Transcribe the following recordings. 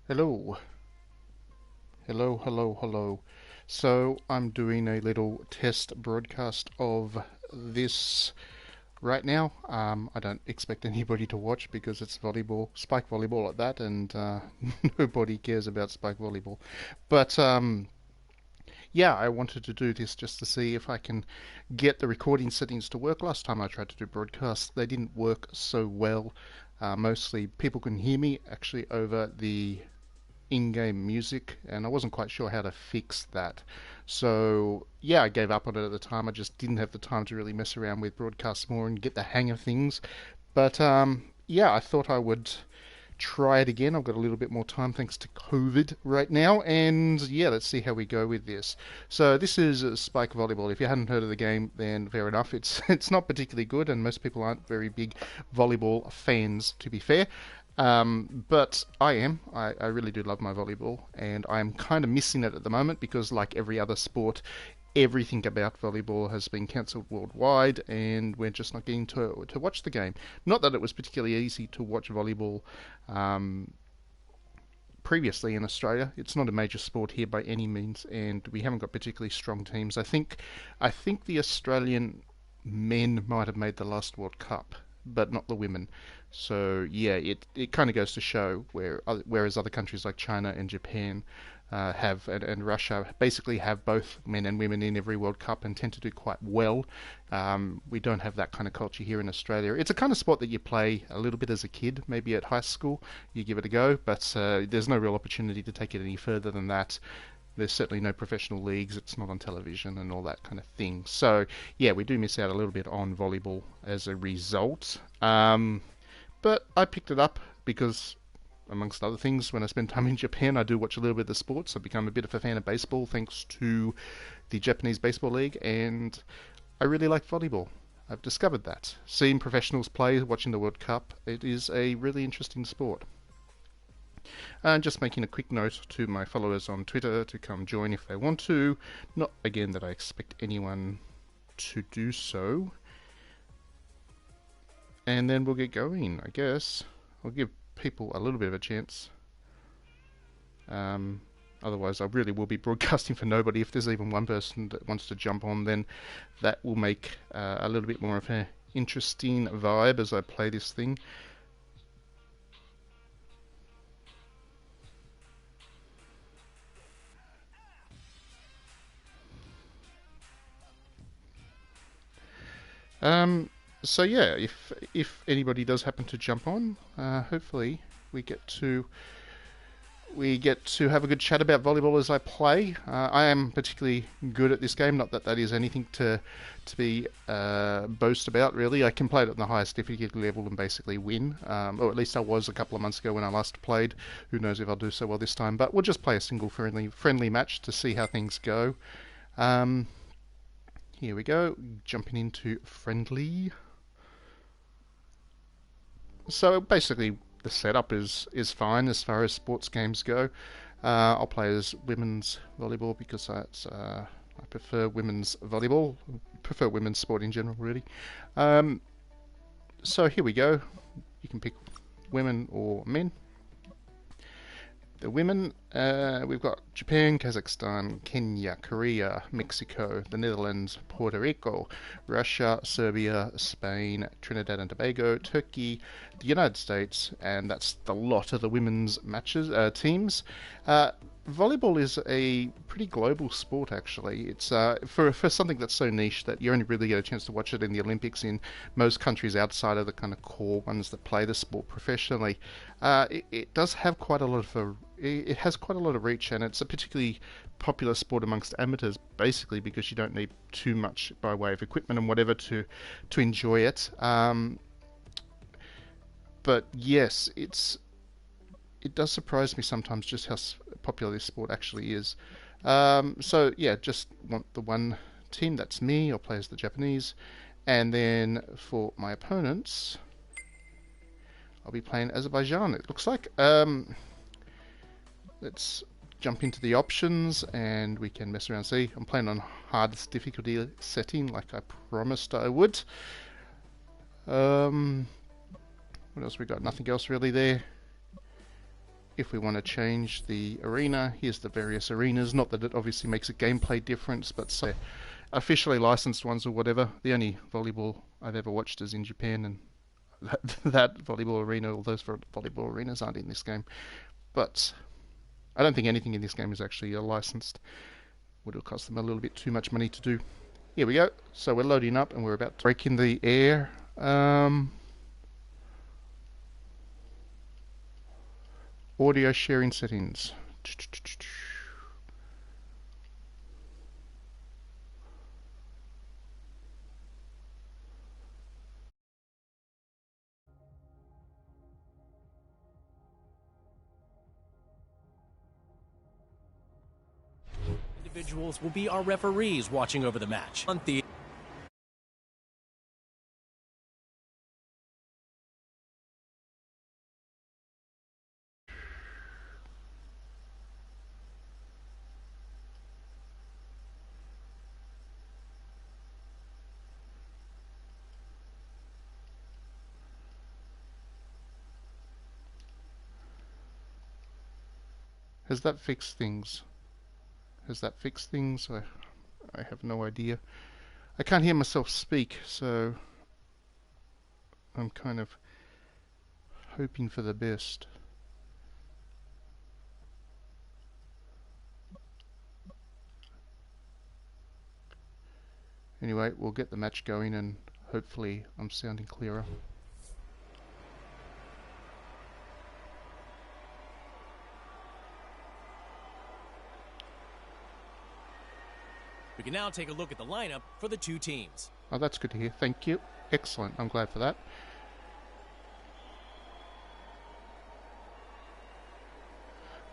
Hello, hello. So I'm doing a little test broadcast of this right now. I don't expect anybody to watch because it's volleyball, spike volleyball at that, and nobody cares about spike volleyball. But yeah, I wanted to do this just to see if I can get the recording settings to work. Last time I tried to do broadcasts, they didn't work so well. Mostly people couldn't hear me actually over the in-game music, and I wasn't quite sure how to fix that. So yeah, I gave up on it at the time. I just didn't have the time to really mess around with broadcasts more and get the hang of things. But yeah, I thought I would try it again. I've got a little bit more time thanks to COVID right now, and yeah, let's see how we go with this. So this is Spike Volleyball. If you hadn't heard of the game, then fair enough. It's not particularly good, and most people aren't very big volleyball fans, to be fair. But I am. I really do love my volleyball, and I'm kind of missing it at the moment because, like every other sport, everything about volleyball has been cancelled worldwide, and we're just not getting to watch the game. Not that it was particularly easy to watch volleyball um, previously in Australia. It's not a major sport here by any means, and we haven't got particularly strong teams. I think the Australian men might have made the last World Cup, but not the women. So yeah, it kind of goes to show whereas other countries like China and Japan and Russia basically have both men and women in every World Cup and tend to do quite well. We don't have that kind of culture here in Australia. It's a kind of sport that you play a little bit as a kid, maybe at high school, you give it a go, but there's no real opportunity to take it any further than that. There's certainly no professional leagues, it's not on television and all that kind of thing. So, yeah, we do miss out a little bit on volleyball as a result. But I picked it up because, amongst other things, when I spend time in Japan, I do watch a little bit of the sports. I've become a bit of a fan of baseball thanks to the Japanese Baseball League, and I really like volleyball. I've discovered that. Seeing professionals play, watching the World Cup, it is a really interesting sport. And just making a quick note to my followers on Twitter to come join if they want to. Not again that I expect anyone to do so. And then we'll get going, I guess. I'll give people a little bit of a chance. Um, Otherwise, I really will be broadcasting for nobody. If there's even one person that wants to jump on, then that will make a little bit more of an interesting vibe as I play this thing. Um, so yeah, if anybody does happen to jump on, hopefully we get to we get to have a good chat about volleyball as I play. I am particularly good at this game. Not that that is anything to be boast about, really. I can play it at the highest difficulty level and basically win, or at least I was a couple of months ago when I last played. Who knows if I'll do so well this time? But we'll just play a single friendly match to see how things go. Um, Here we go, jumping into friendly. So basically, the setup is fine as far as sports games go. I'll play as women's volleyball because I prefer women's volleyball. Prefer women's sport in general, really. Um, so here we go. You can pick women or men. The women, we've got Japan, Kazakhstan, Kenya, Korea, Mexico, the Netherlands, Puerto Rico, Russia, Serbia, Spain, Trinidad and Tobago, Turkey, the United States, and that's the lot of the women's teams. Volleyball is a pretty global sport, actually. It's for something that's so niche that you only really get a chance to watch it in the Olympics in most countries outside of the kind of core ones that play the sport professionally. It does have quite a lot of it has quite a lot of reach, and it's a particularly popular sport amongst amateurs, basically because you don't need too much by way of equipment and whatever to enjoy it. But yes, it does surprise me sometimes just how popular this sport actually is. So yeah, just want the one team. That's me. I'll play as the Japanese, and then for my opponents, I'll be playing Azerbaijan. It looks like. Let's jump into the options, and we can mess around. See, I'm playing on hardest difficulty setting, like I promised I would. What else we got? Nothing else really there. if we want to change the arena, here's the various arenas. Not that it obviously makes a gameplay difference, but say officially licensed ones or whatever. The only volleyball I've ever watched is in Japan, and that volleyball arena, all those volleyball arenas aren't in this game. But I don't think anything in this game is actually licensed. Would have cost them a little bit too much money to do. Here we go. So we're loading up and we're about to break in the air. Audio sharing settings. Individuals will be our referees watching over the match. Has that fixed things? Has that fixed things? I have no idea. I can't hear myself speak, so I'm kind of hoping for the best. Anyway, we'll get the match going and hopefully I'm sounding clearer. We can now take a look at the lineup for the two teams. Oh, that's good to hear. Thank you. Excellent. I'm glad for that.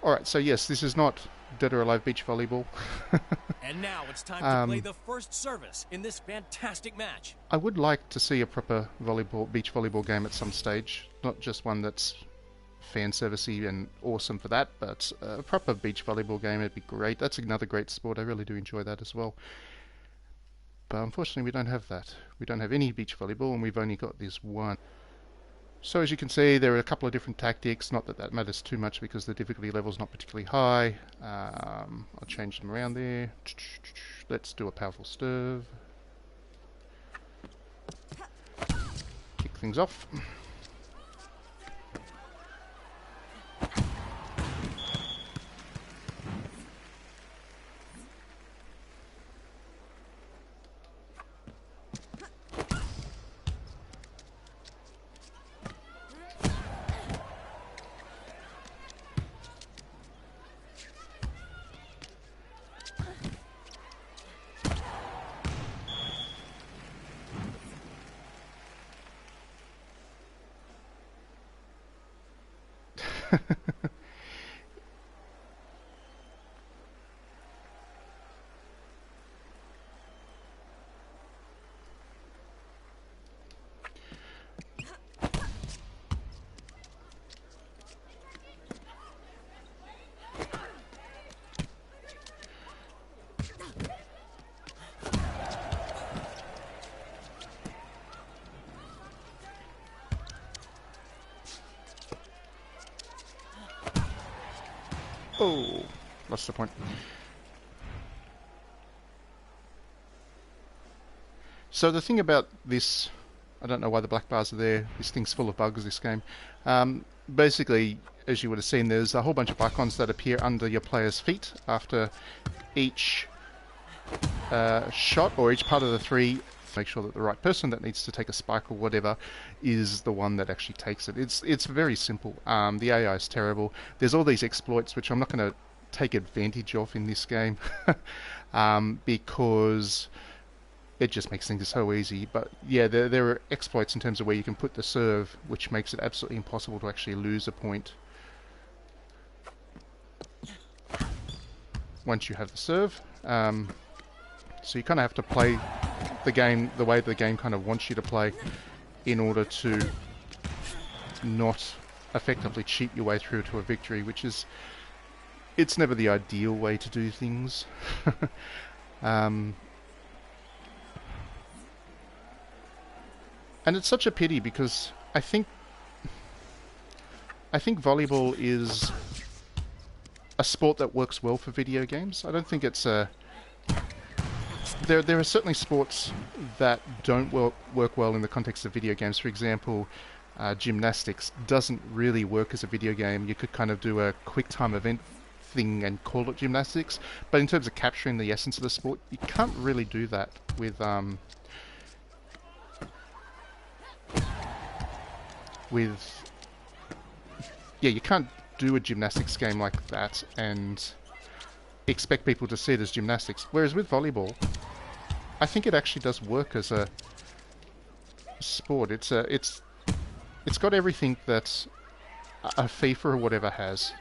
Alright, so yes, this is not Dead or Alive Beach Volleyball. And now it's time to play the first service in this fantastic match. I would like to see a proper beach volleyball game at some stage. Not just one that's fan servicey and awesome for that, but a proper beach volleyball game would be great. That's another great sport. I really do enjoy that as well. But unfortunately we don't have that. We don't have any beach volleyball and we've only got this one. So as you can see, there are a couple of different tactics. Not that that matters too much because the difficulty level is not particularly high. I'll change them around there. Let's do a powerful serve. Kick things off. Oh, lost the point. So the thing about this, I don't know why the black bars are there. This thing's full of bugs, this game. Basically, as you would have seen, there's a whole bunch of icons that appear under your player's feet after each shot or each part of the three. Make sure that the right person that needs to take a spike or whatever is the one that actually takes it. It's very simple. The AI is terrible. There's all these exploits which I'm not going to take advantage of in this game because it just makes things so easy. But yeah, there are exploits in terms of where you can put the serve, which makes it absolutely impossible to actually lose a point once you have the serve. So you kind of have to play the game the way the game kind of wants you to play in order to not effectively cheat your way through to a victory, which is, it's never the ideal way to do things. And it's such a pity because I think volleyball is a sport that works well for video games. I don't think it's a... There are certainly sports that don't work well in the context of video games. For example, gymnastics doesn't really work as a video game. You could kind of do a quick time event thing and call it gymnastics, but in terms of capturing the essence of the sport, you can't really do that with you can't do a gymnastics game like that and expect people to see it as gymnastics. Whereas with volleyball, I think it actually does work as a sport. It's got everything that a FIFA or whatever has.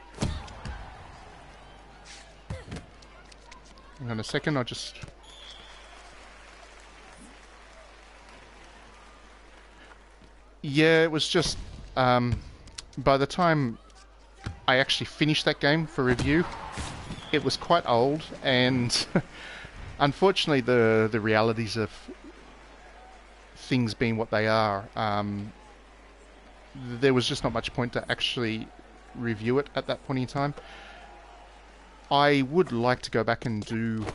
Hang on a second, I'll just... Yeah, it was just... by the time I actually finished that game for review, it was quite old, and unfortunately the realities of things being what they are, there was just not much point to actually review it at that point in time. I would like to go back and do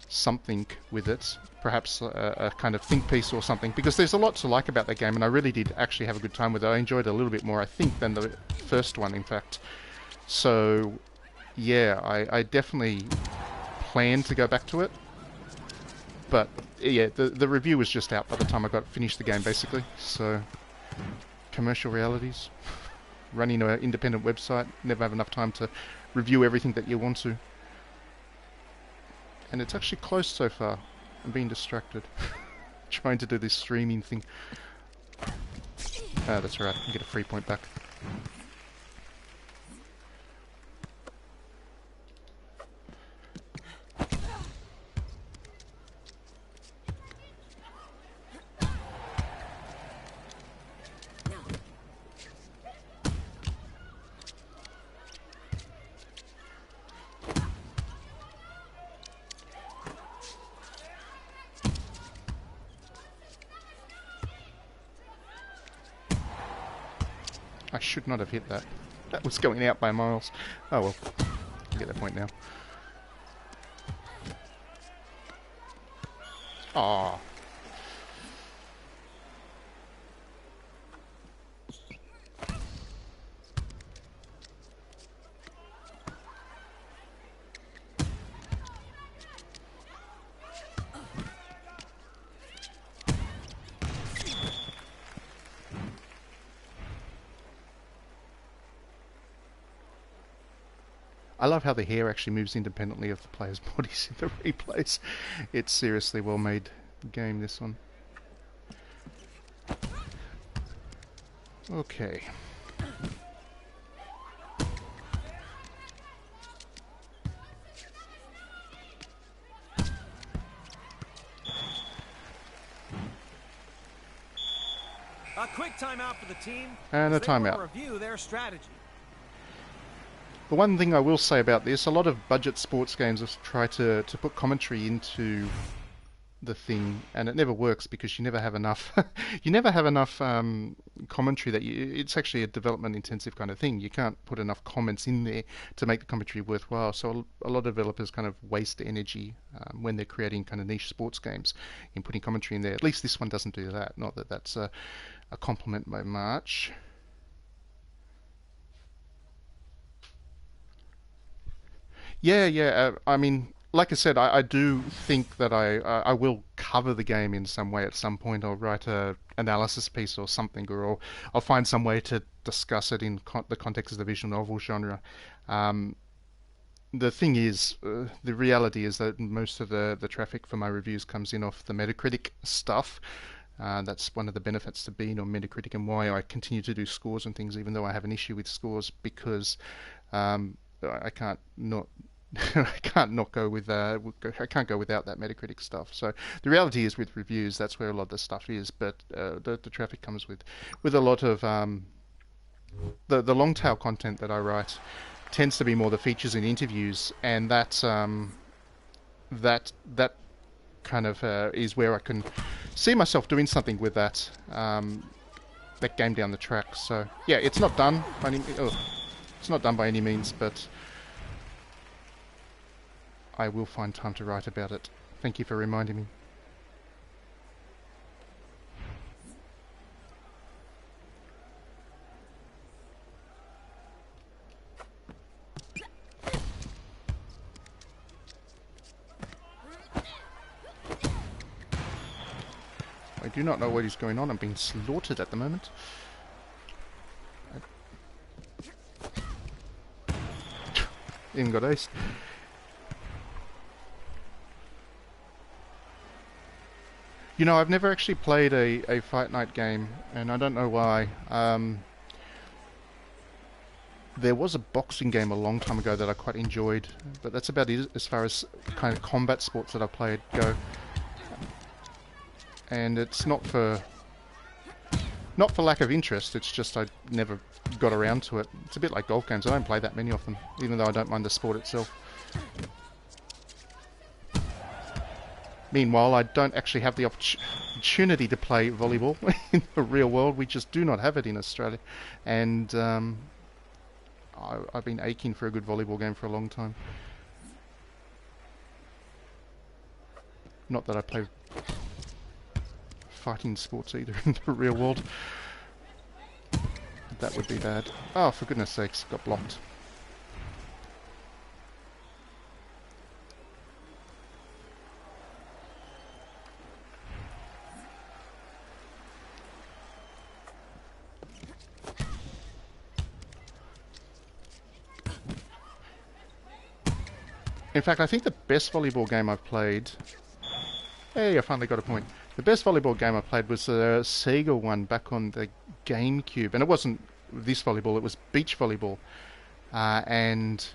something with it, perhaps a kind of think piece or something, because there's a lot to like about that game, and I really did actually have a good time with it. I enjoyed it a little bit more, I think, than the first one, in fact. So, yeah, I definitely plan to go back to it. But, yeah, the review was just out by the time I finished the game, basically. So, commercial realities. Running an independent website, never have enough time to review everything that you want to. And it's actually close so far. I'm being distracted. Trying to do this streaming thing. Ah, that's alright, I can get a free point back. I should not have hit that. That was going out by miles. Oh well, I get that point now. Aww. I love how the hair actually moves independently of the players' bodies in the replays. It's seriously well made game, this one. Okay. A quick timeout for the team. And a timeout. Review their strategy. The one thing I will say about this, a lot of budget sports games have tried to put commentary into the thing, and it never works because you never have enough. You never have enough commentary that it's actually a development intensive kind of thing. You can't put enough comments in there to make the commentary worthwhile. So a lot of developers kind of waste energy when they're creating kind of niche sports games in putting commentary in there. At least this one doesn't do that. Not that that's a compliment by March. Yeah. I mean, like I said, I do think that I will cover the game in some way at some point. I'll write a analysis piece or something, or I'll find some way to discuss it in the context of the visual novel genre. The thing is, the reality is that most of the traffic for my reviews comes in off the Metacritic stuff. That's one of the benefits to being on Metacritic and why I continue to do scores and things, even though I have an issue with scores, because I can't not go with I can't go without that Metacritic stuff. So the reality is, with reviews, that's where a lot of the stuff is. But the traffic comes with a lot of the long tail content that I write tends to be more the features and interviews, and that kind of is where I can see myself doing something with that game down the track. So yeah, it's not done. It's not done by any means, but I will find time to write about it. Thank you for reminding me. I do not know what is going on. I'm being slaughtered at the moment. Even got aced. You know, I've never actually played a Fight Night game, and I don't know why. There was a boxing game a long time ago that I quite enjoyed, but that's about it as far as kind of combat sports that I've played go. And it's not for lack of interest, it's just I never got around to it. It's a bit like golf games, I don't play that many of them, even though I don't mind the sport itself. Meanwhile, I don't actually have the opportunity to play volleyball in the real world. We just do not have it in Australia. And I've been aching for a good volleyball game for a long time. Not that I play fighting sports either in the real world. That would be bad. Oh, for goodness sakes, got blocked. In fact, I think the best volleyball game I've played... Hey, I finally got a point. The best volleyball game I played was the Sega one back on the GameCube. And it wasn't this volleyball, it was beach volleyball. And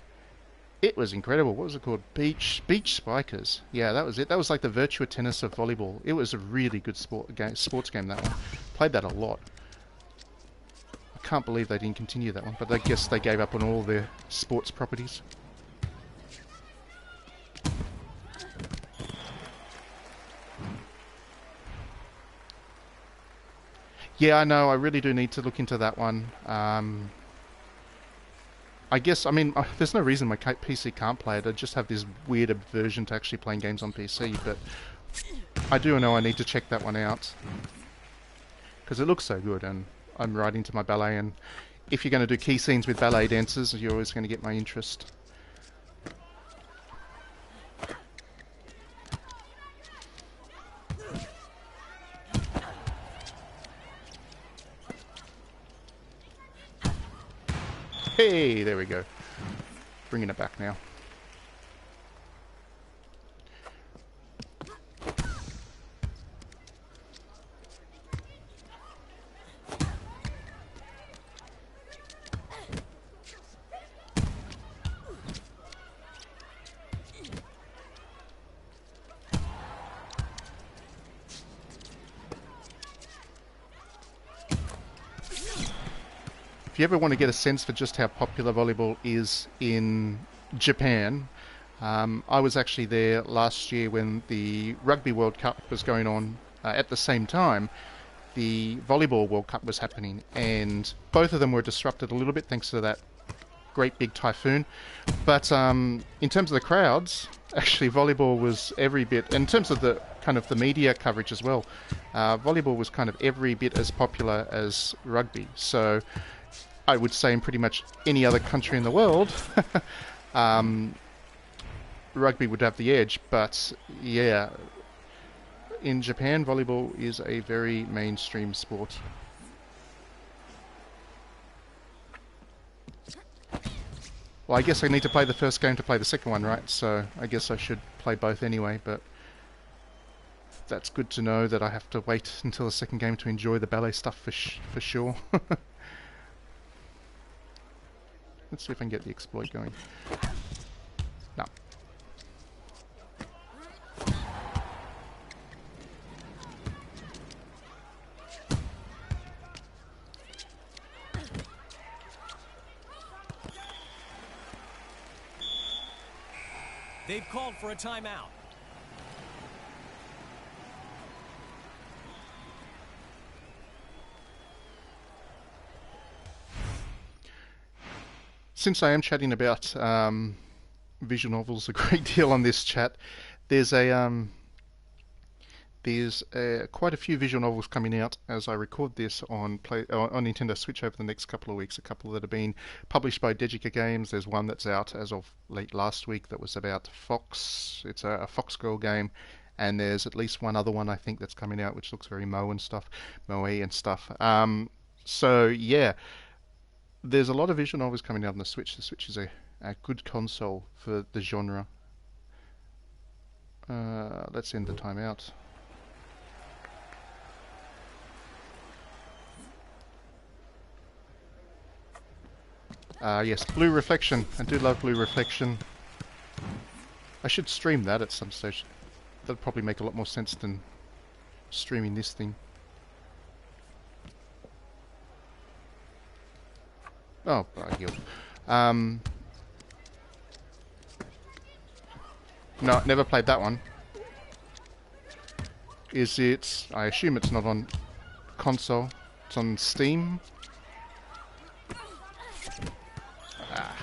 it was incredible. What was it called? Beach Spikers. Yeah, that was it. That was like the Virtua Tennis of volleyball. It was a really good sports game, that one. Played that a lot. I can't believe they didn't continue that one, but I guess they gave up on all their sports properties. Yeah, I know. I really do need to look into that one. I guess, I mean, there's no reason my PC can't play it. I just have this weird aversion to actually playing games on PC, but I do know I need to check that one out. Because it looks so good, and I'm right into my ballet, and if you're going to do key scenes with ballet dancers, you're always going to get my interest. Hey, there we go. Bringing it back now. If you ever want to get a sense for just how popular volleyball is in Japan, I was actually there last year when the Rugby World Cup was going on at the same time. The Volleyball World Cup was happening, and both of them were disrupted a little bit thanks to that great big typhoon. But in terms of the crowds, actually volleyball was every bit, in terms of the kind of the media coverage as well, volleyball was kind of every bit as popular as rugby. So I would say in pretty much any other country in the world, rugby would have the edge. But yeah, in Japan, volleyball is a very mainstream sport. Well, I guess I need to play the first game to play the second one, right? So I guess I should play both anyway, but that's good to know that I have to wait until the second game to enjoy the ballet stuff for sure. Let's see if I can get the exploit going. No. They've called for a timeout. since I am chatting about visual novels a great deal on this chat, there's quite a few visual novels coming out as I record this on Nintendo Switch over the next couple of weeks. A couple that have been published by Dejica Games. There's one that's out as of late last week that was about Fox. It's a Fox Girl game, and there's at least one other one I think that's coming out which looks very moe and stuff. So yeah, there's a lot of visual novels coming out on the Switch. The Switch is a good console for the genre. Let's end the timeout. Yes, Blue Reflection. I do love Blue Reflection. I should stream that at some stage. That'd probably make a lot more sense than streaming this thing. Oh, I healed. No, never played that one. Is it... I assume it's not on console. It's on Steam. Ah.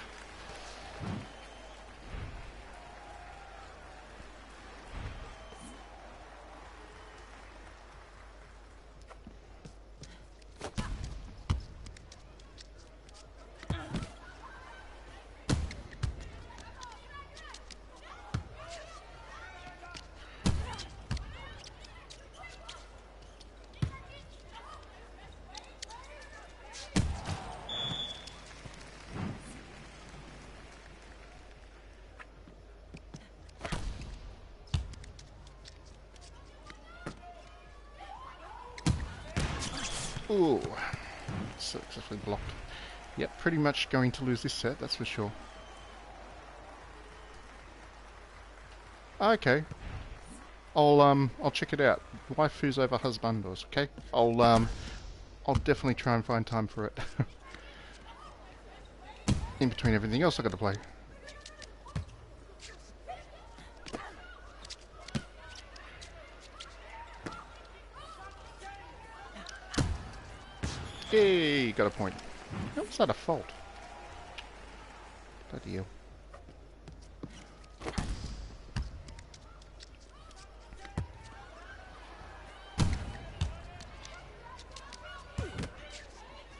Ooh, successfully blocked. Yep, pretty much going to lose this set, that's for sure. Okay, I'll check it out. Waifus over husbandos, okay? I'll definitely try and find time for it. In between everything else I got to play. Yay, got a point. How was that a fault? Bloody hell.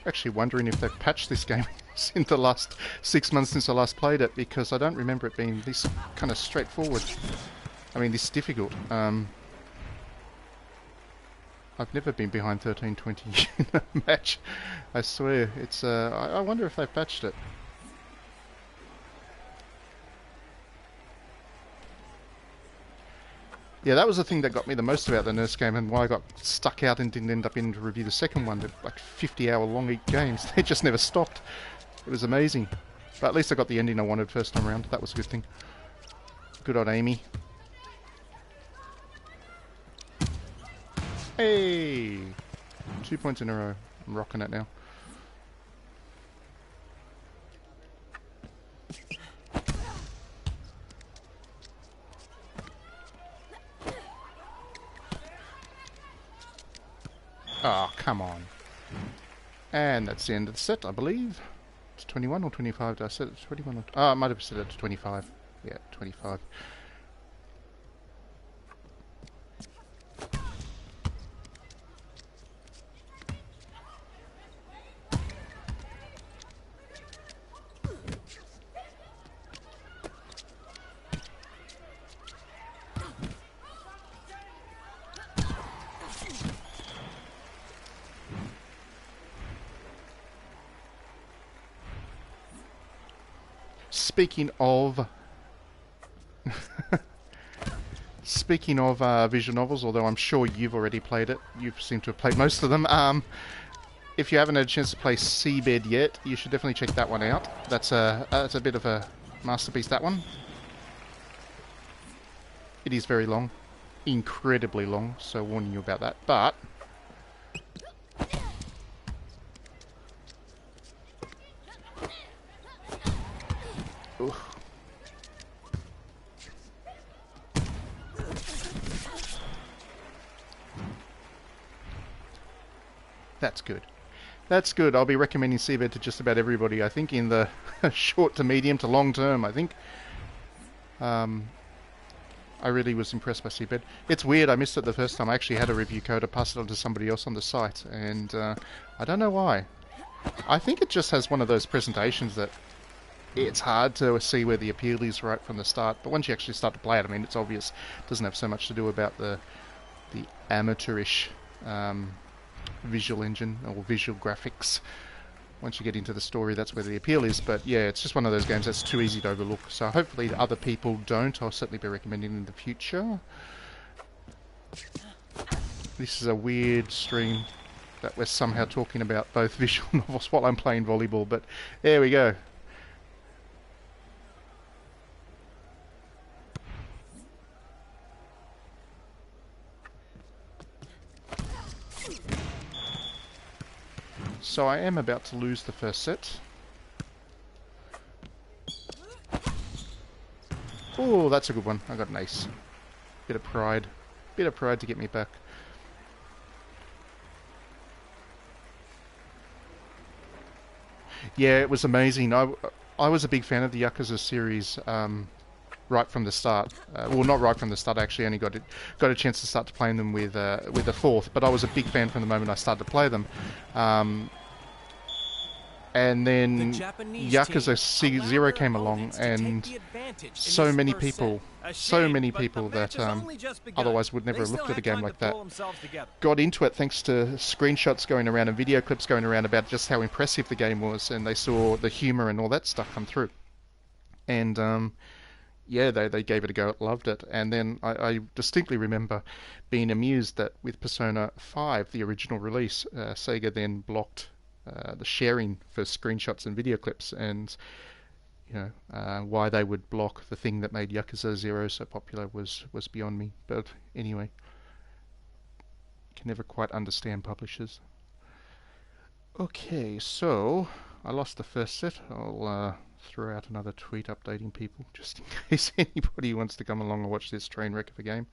Actually wondering if they've patched this game in the last 6 months since I last played it, because I don't remember it being this kind of straightforward. I mean, this difficult. I've never been behind 13-20 in a match. I swear. It's. I wonder if they've patched it. Yeah, that was the thing that got me the most about the Nurse game, and why I got stuck out and didn't end up in to review the second one. They're like 50-hour long games. They just never stopped. It was amazing. But at least I got the ending I wanted first time around. That was a good thing. Good old Amy. Hey! 2 points in a row. I'm rocking it now. Oh, come on. And that's the end of the set, I believe. It's 21 or 25. Did I set it to 21? Or I might have set it to 25. Yeah, 25. Speaking of visual novels, although I'm sure you've already played it, you seem to have played most of them. If you haven't had a chance to play Seabed yet, you should definitely check that one out. That's a bit of a masterpiece, that one. It is very long, incredibly long, so warning you about that. But oof. That's good. That's good. I'll be recommending Seabed to just about everybody. I think in the short to medium to long term. I think I really was impressed by Seabed. It's weird. I missed it the first time. I actually had a review code. I passed it on to somebody else on the site, and I don't know why. I think it just has one of those presentations that it's hard to see where the appeal is right from the start. But once you actually start to play it, I mean, it's obvious. It doesn't have so much to do about the amateurish visual engine or visual graphics. Once you get into the story, that's where the appeal is. But yeah, it's just one of those games that's too easy to overlook. So hopefully other people don't. I'll certainly be recommending in the future. This is a weird stream that we're somehow talking about both visual novels while I'm playing volleyball. But there we go. So I am about to lose the first set. Oh, that's a good one. I got an ace. Bit of pride. Bit of pride to get me back. Yeah, it was amazing. I was a big fan of the Yakuza series right from the start. Well, not right from the start. I actually only got a chance to start to playing them with the fourth, but I was a big fan from the moment I started to play them. And then Yakuza Zero came along, and so many people that otherwise would never have looked at a game like that got into it thanks to screenshots going around and video clips going around about just how impressive the game was, and they saw the humor and all that stuff come through. And yeah, they gave it a go, loved it. And then I distinctly remember being amused that with Persona 5, the original release, Sega then blocked the sharing for screenshots and video clips, and you know why they would block the thing that made Yakuza 0 so popular was beyond me. But anyway, can never quite understand publishers. Okay, so I lost the first set. I'll throw out another tweet updating people just in case anybody wants to come along and watch this train wreck of a game.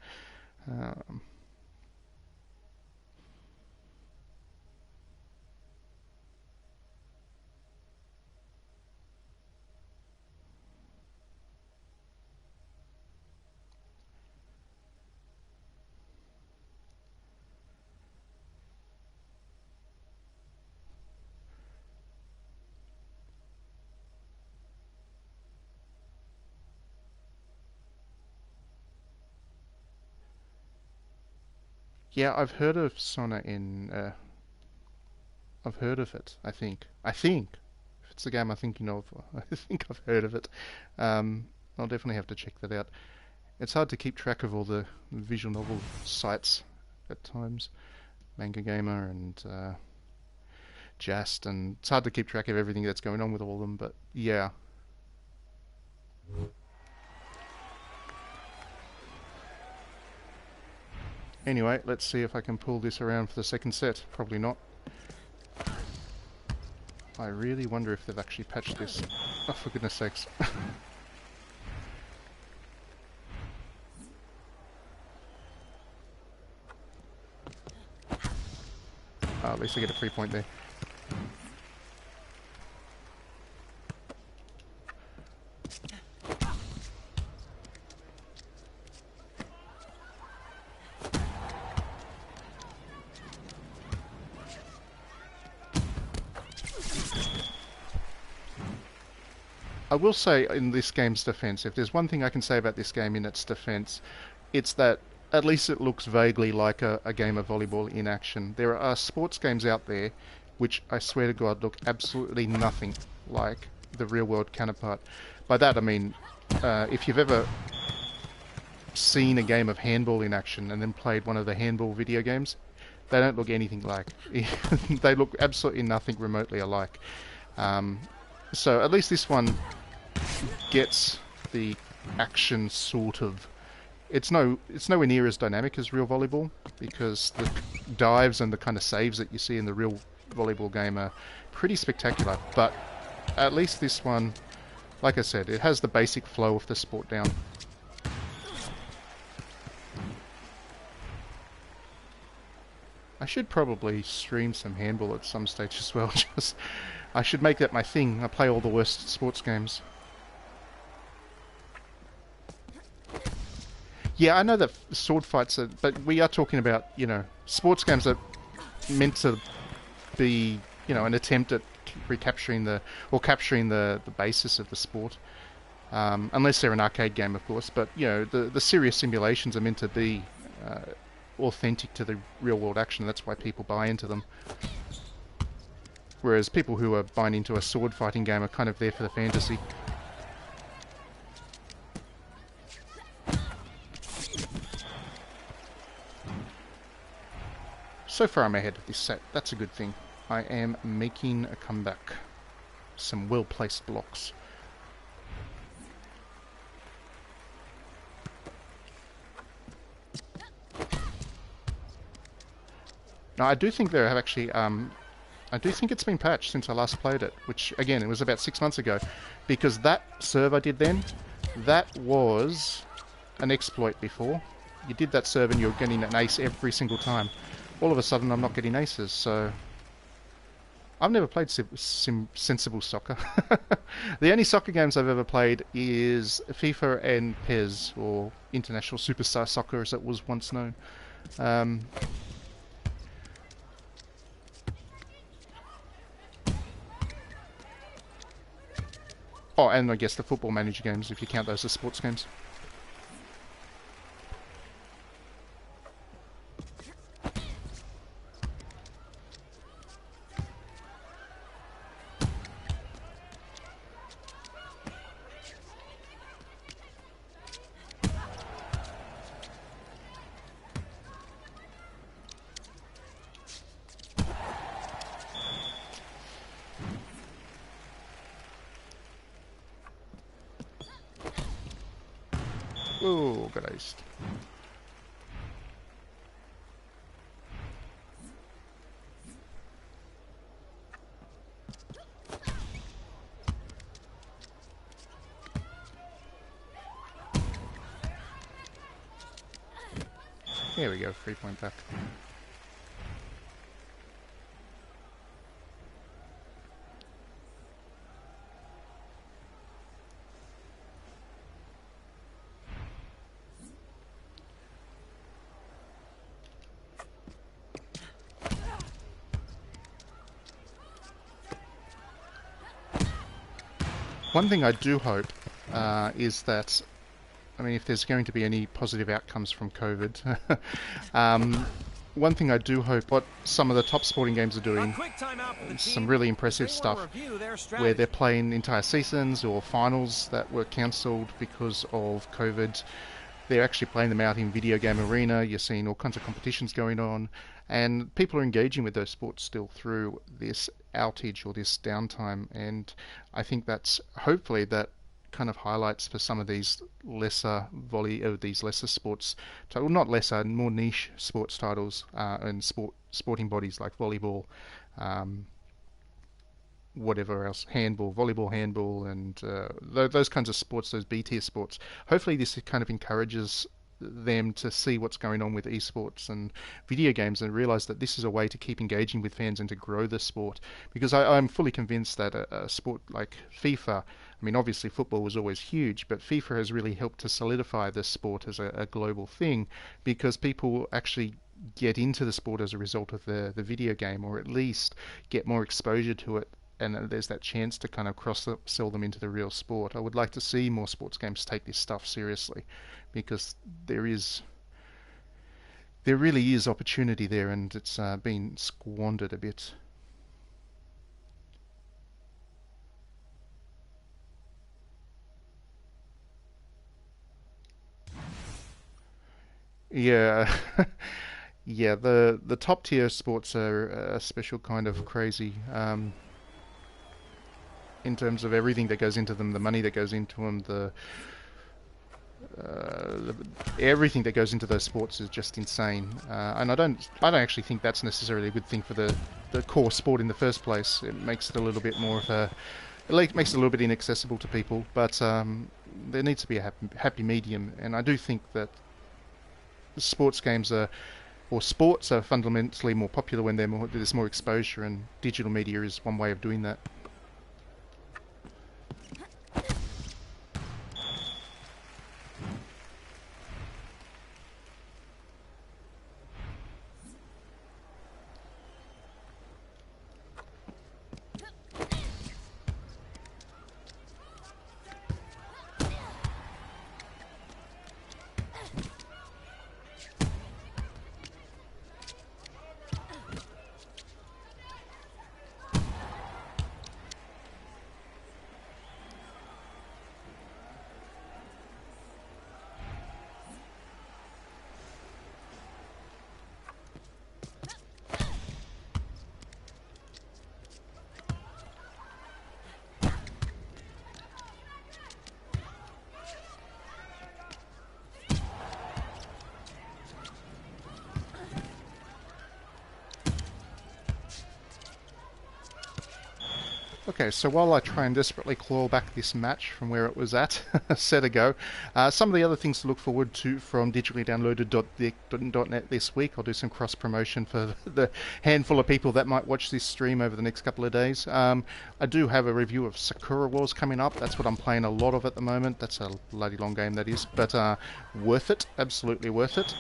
Yeah, I've heard of Sona in. I've heard of it. I think. If it's the game I'm thinking of, I think I've heard of it. I'll definitely have to check that out. It's hard to keep track of all the visual novel sites at times. Manga Gamer and Just, and it's hard to keep track of everything that's going on with all of them. But yeah. Anyway, let's see if I can pull this around for the second set. Probably not. I really wonder if they've actually patched this. Oh, for goodness sakes. At least I get a free point there. I will say, in this game's defense, if there's one thing I can say about this game in its defense, it's that at least it looks vaguely like a game of volleyball in action. There are sports games out there which I swear to God look absolutely nothing like the real-world counterpart. By that I mean, if you've ever seen a game of handball in action and then played one of the handball video games, they don't look anything like. They look absolutely nothing remotely alike. So at least this one gets the action sort of. It's nowhere near as dynamic as real volleyball, because the dives and the kind of saves that you see in the real volleyball game are pretty spectacular. But at least this one, like I said, it has the basic flow of the sport down. I should probably stream some handball at some stage as well. Just, I should make that my thing. I play all the worst sports games. Yeah, I know that sword fights are, but we are talking about, sports games are meant to be, an attempt at recapturing or capturing the basis of the sport. Unless they're an arcade game, of course. But, the serious simulations are meant to be authentic to the real world action. That's why people buy into them. Whereas people who are buying into a sword fighting game are kind of there for the fantasy. So far I'm ahead of this set. That's a good thing. I am making a comeback. Some well-placed blocks. Now, I do think there have actually, I do think it's been patched since I last played it, which, again, it was about 6 months ago, because that serve I did then, that was an exploit before. You did that serve and you're getting an ace every single time. All of a sudden, I'm not getting aces, so I've never played sensible soccer. The only soccer games I've ever played is FIFA and PES, or International Superstar Soccer as it was once known. Oh, and I guess the Football Manager games, if you count those as sports games. Oh, got iced. There we go, 3 point back. One thing I do hope is that, I mean, if there's going to be any positive outcomes from COVID, one thing I do hope, what some of the top sporting games are doing, some really impressive stuff, where they're playing entire seasons or finals that were cancelled because of COVID. They're actually playing them out in video game arena. You're seeing all kinds of competitions going on, and people are engaging with those sports still through this outage or this downtime. And I think that's hopefully that kind of highlights for some of these lesser these lesser sports, well, not lesser, more niche sports titles and sporting bodies like volleyball, whatever else, handball, volleyball, handball, and those kinds of sports, those B-tier sports. Hopefully this kind of encourages them to see what's going on with esports and video games and realize that this is a way to keep engaging with fans and to grow the sport. Because I'm fully convinced that a sport like FIFA, I mean, obviously football was always huge, but FIFA has really helped to solidify the sport as a global thing, because people actually get into the sport as a result of the video game, or at least get more exposure to it, and there's that chance to kind of cross-sell them into the real sport. I would like to see more sports games take this stuff seriously, because there really is opportunity there, and it's been squandered a bit. Yeah, yeah. The top tier sports are a special kind of crazy. In terms of everything that goes into them, the money that goes into them, everything that goes into those sports is just insane. And I don't actually think that's necessarily a good thing for the core sport in the first place. It makes it a little bit more of a, it makes it a little bit inaccessible to people. But there needs to be a happy medium, and I do think that sports games are or sports are fundamentally more popular when there's more exposure, and digital media is one way of doing that. Okay, so while I try and desperately claw back this match from where it was at a set ago, some of the other things to look forward to from digitallydownloaded.net this week. I'll do some cross-promotion for the handful of people that might watch this stream over the next couple of days. I do have a review of Sakura Wars coming up. That's what I'm playing a lot of at the moment. That's a bloody long game, that is. But worth it. Absolutely worth it.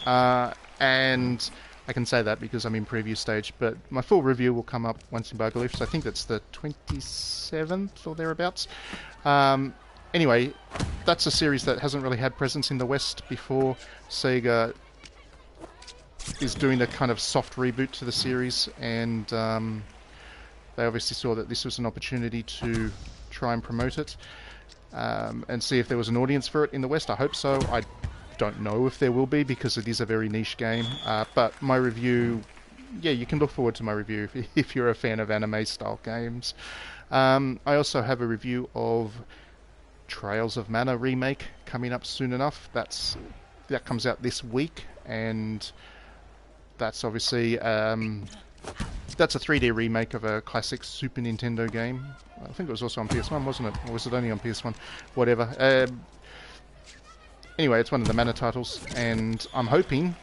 And I can say that because I'm in preview stage, but my full review will come up once embargo lifts. I think that's the 27th or thereabouts. Anyway, that's a series that hasn't really had presence in the West before. Sega is doing a kind of soft reboot to the series, and they obviously saw that this was an opportunity to try and promote it and see if there was an audience for it in the West. I hope so. I don't know if there will be, because it is a very niche game, but my review, yeah, you can look forward to my review if you're a fan of anime style games. I also have a review of Trails of Mana remake coming up soon enough. That comes out this week, and that's obviously that's a 3D remake of a classic Super Nintendo game. I think it was also on PS1, wasn't it? Or was it only on PS1? Whatever. Anyway, it's one of the Mana titles, and I'm hoping,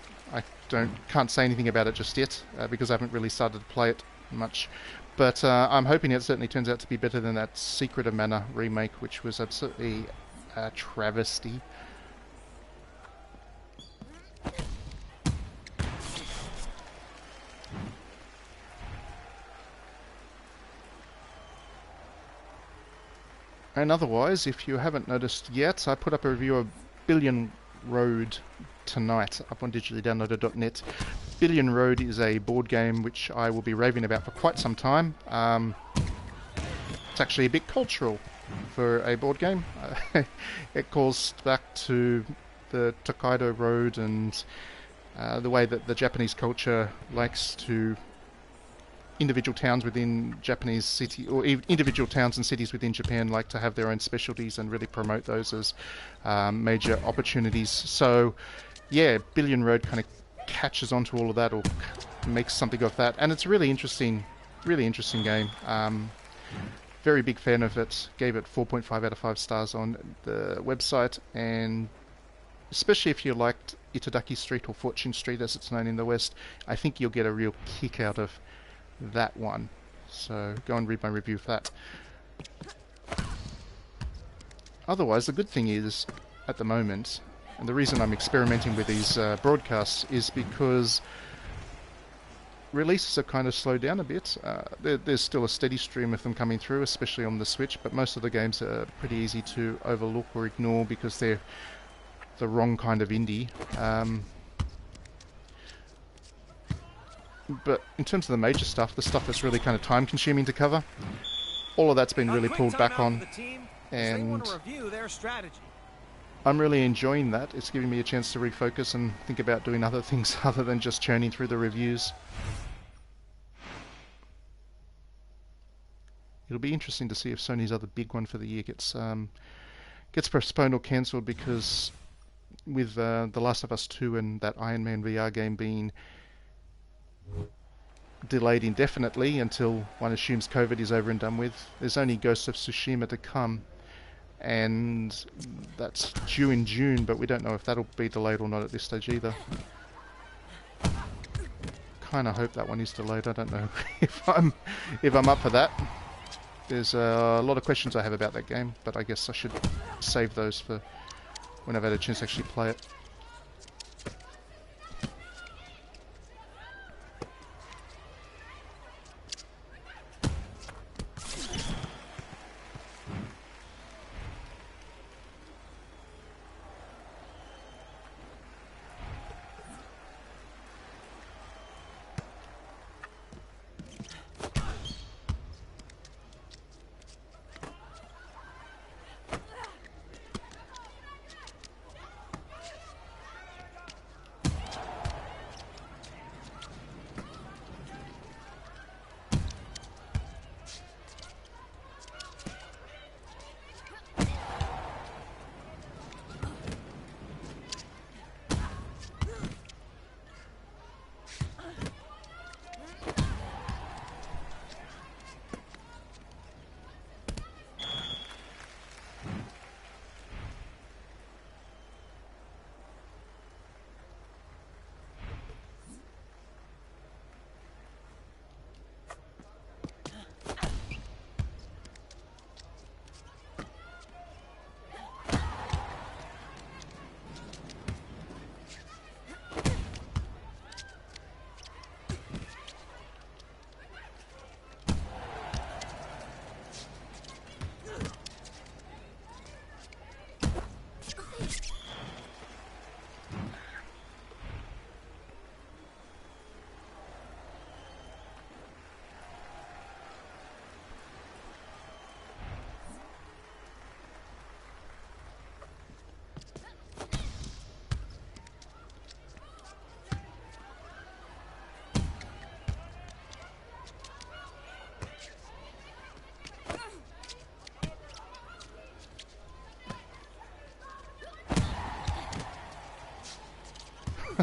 can't say anything about it just yet, because I haven't really started to play it much, but I'm hoping it certainly turns out to be better than that Secret of Mana remake, which was absolutely a travesty. And otherwise, if you haven't noticed yet, I put up a review of Billion Road tonight up on digitallydownloaded.net. Billion Road is a board game which I will be raving about for quite some time. It's actually a bit cultural for a board game. It calls back to the Tokaido Road and the way that the Japanese culture likes to individual towns within Japanese city, or individual towns and cities within Japan like to have their own specialties and really promote those as major opportunities. So yeah, Billion Road kind of catches onto all of that, or makes something of that, and it's a really interesting game. Very big fan of it. Gave it 4.5 out of 5 stars on the website, and especially if you liked Itadaki Street, or Fortune Street as it's known in the West, I think you'll get a real kick out of that one. So go and read my review for that. Otherwise, the good thing is, at the moment, and the reason I'm experimenting with these broadcasts is because releases have kind of slowed down a bit. There's still a steady stream of them coming through, especially on the Switch, but most of the games are pretty easy to overlook or ignore because they're the wrong kind of indie. But in terms of the major stuff, the stuff that's really kind of time consuming to cover, all of that's been really pulled back on, and I'm really enjoying that. It's giving me a chance to refocus and think about doing other things other than just churning through the reviews. It'll be interesting to see if Sony's other big one for the year gets postponed or cancelled, because with The Last of Us 2 and that Iron Man VR game being delayed indefinitely until one assumes COVID is over and done with, there's only Ghost of Tsushima to come, and that's due in June, but we don't know if that'll be delayed or not at this stage either. kind of hope that one is delayed. I don't know if I'm up for that. There's a lot of questions I have about that game, but I guess I should save those for when I've had a chance to actually play it.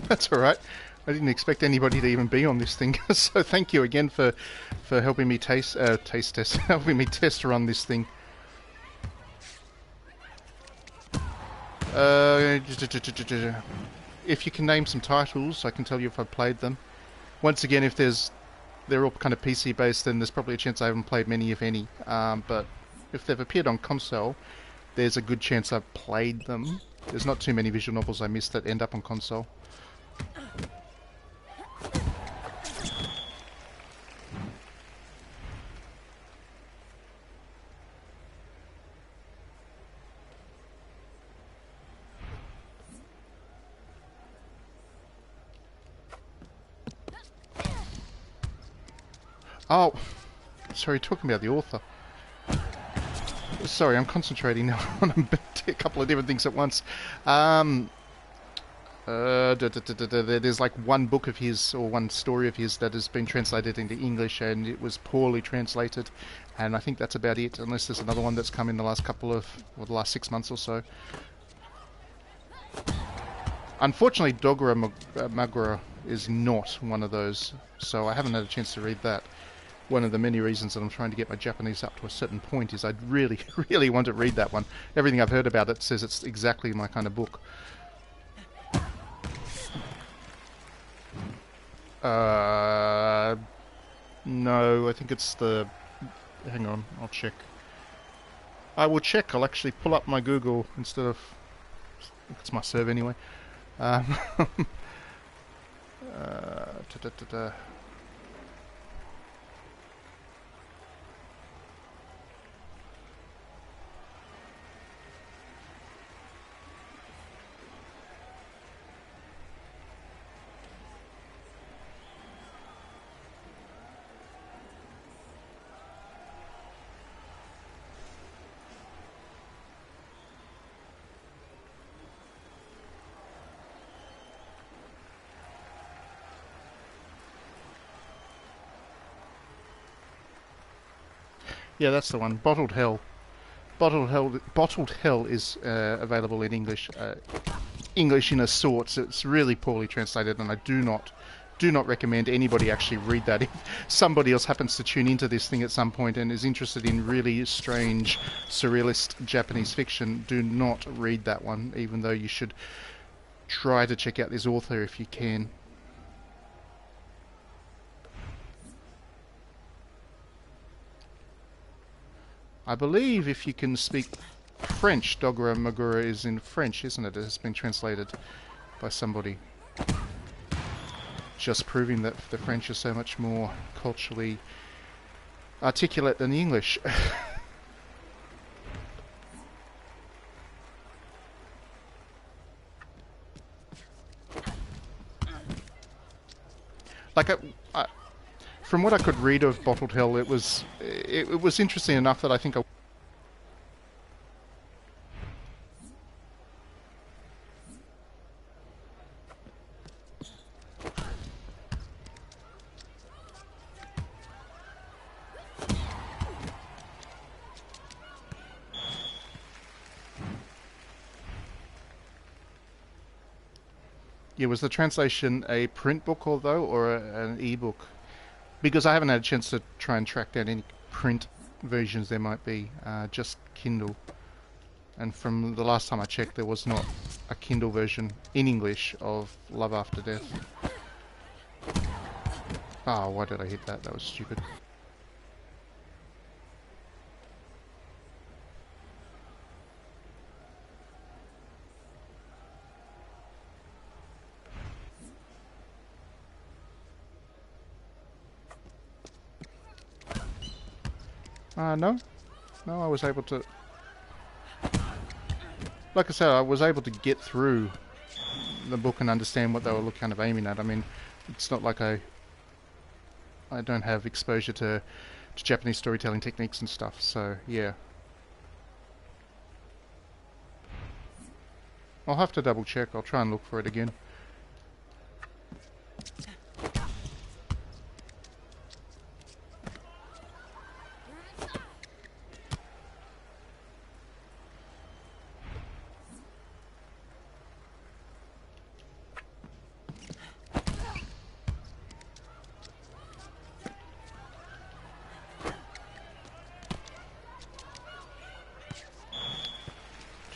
That's alright. I didn't expect anybody to even be on this thing, so thank you again for helping me taste test, helping me test run this thing. If you can name some titles, I can tell you if I've played them. Once again, if they're all kind of PC based, then there's probably a chance I haven't played many, if any. But if they've appeared on console, there's a good chance I've played them. There's not too many visual novels I missed that end up on console. Oh, sorry, talking about the author. Sorry, I'm concentrating now on a couple of different things at once. There's like one book of his, or one story of his, that has been translated into English, and it was poorly translated, and I think that's about it, unless there's another one that's come in the last the last 6 months or so. Unfortunately, Dogura Magura is not one of those, so I haven't had a chance to read that. One of the many reasons that I'm trying to get my Japanese up to a certain point is I'd really, really want to read that one. Everything I've heard about it says it's exactly my kind of book. No, I think it's the... Hang on, I'll check. I will check. I'll actually pull up my Google instead of... It's my serve anyway. Yeah, that's the one. Bottled Hell. Bottled Hell is available in English. English in a sort. It's really poorly translated, and I do not recommend anybody actually read that. If somebody else happens to tune into this thing at some point and is interested in really strange, surrealist Japanese fiction, do not read that one, even though you should try to check out this author if you can. I believe if you can speak French, Dogura Magura is in French, isn't it? It has been translated by somebody. Just proving that the French are so much more culturally articulate than the English. Like, from what I could read of Bottled Hell, it was interesting enough that I think I... Yeah, was the translation a print book, or an e-book? Because I haven't had a chance to try and track down any print versions there might be, just Kindle. And from the last time I checked, there was not a Kindle version in English of Love After Death. Oh, why did I hit that? That was stupid. No. No, I was able to... Like I said, I was able to get through the book and understand what they were kind of aiming at. I mean, it's not like I don't have exposure to Japanese storytelling techniques and stuff, so yeah. I'll have to double check. I'll try and look for it again.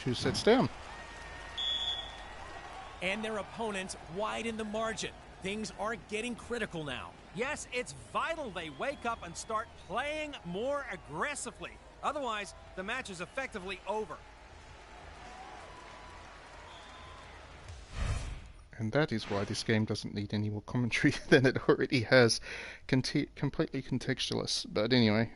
Two sets down. And their opponents widen the margin. Things are getting critical now. Yes, it's vital they wake up and start playing more aggressively. Otherwise, the match is effectively over. And that is why this game doesn't need any more commentary than it already has. Completely contextualist. But anyway,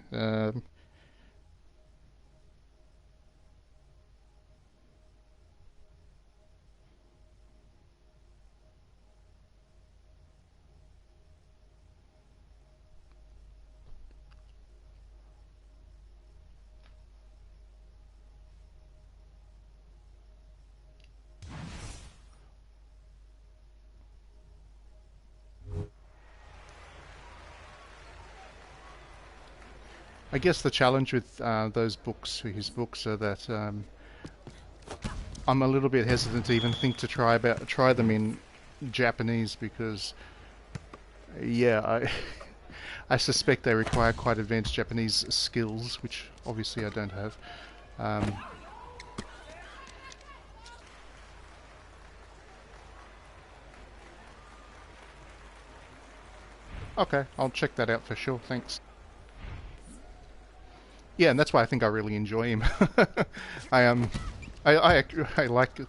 I guess the challenge with his books, are that I'm a little bit hesitant to even think to try them in Japanese because, yeah, I suspect they require quite advanced Japanese skills, which obviously I don't have. Okay, I'll check that out for sure. Thanks. Yeah, and that's why I think I really enjoy him. I like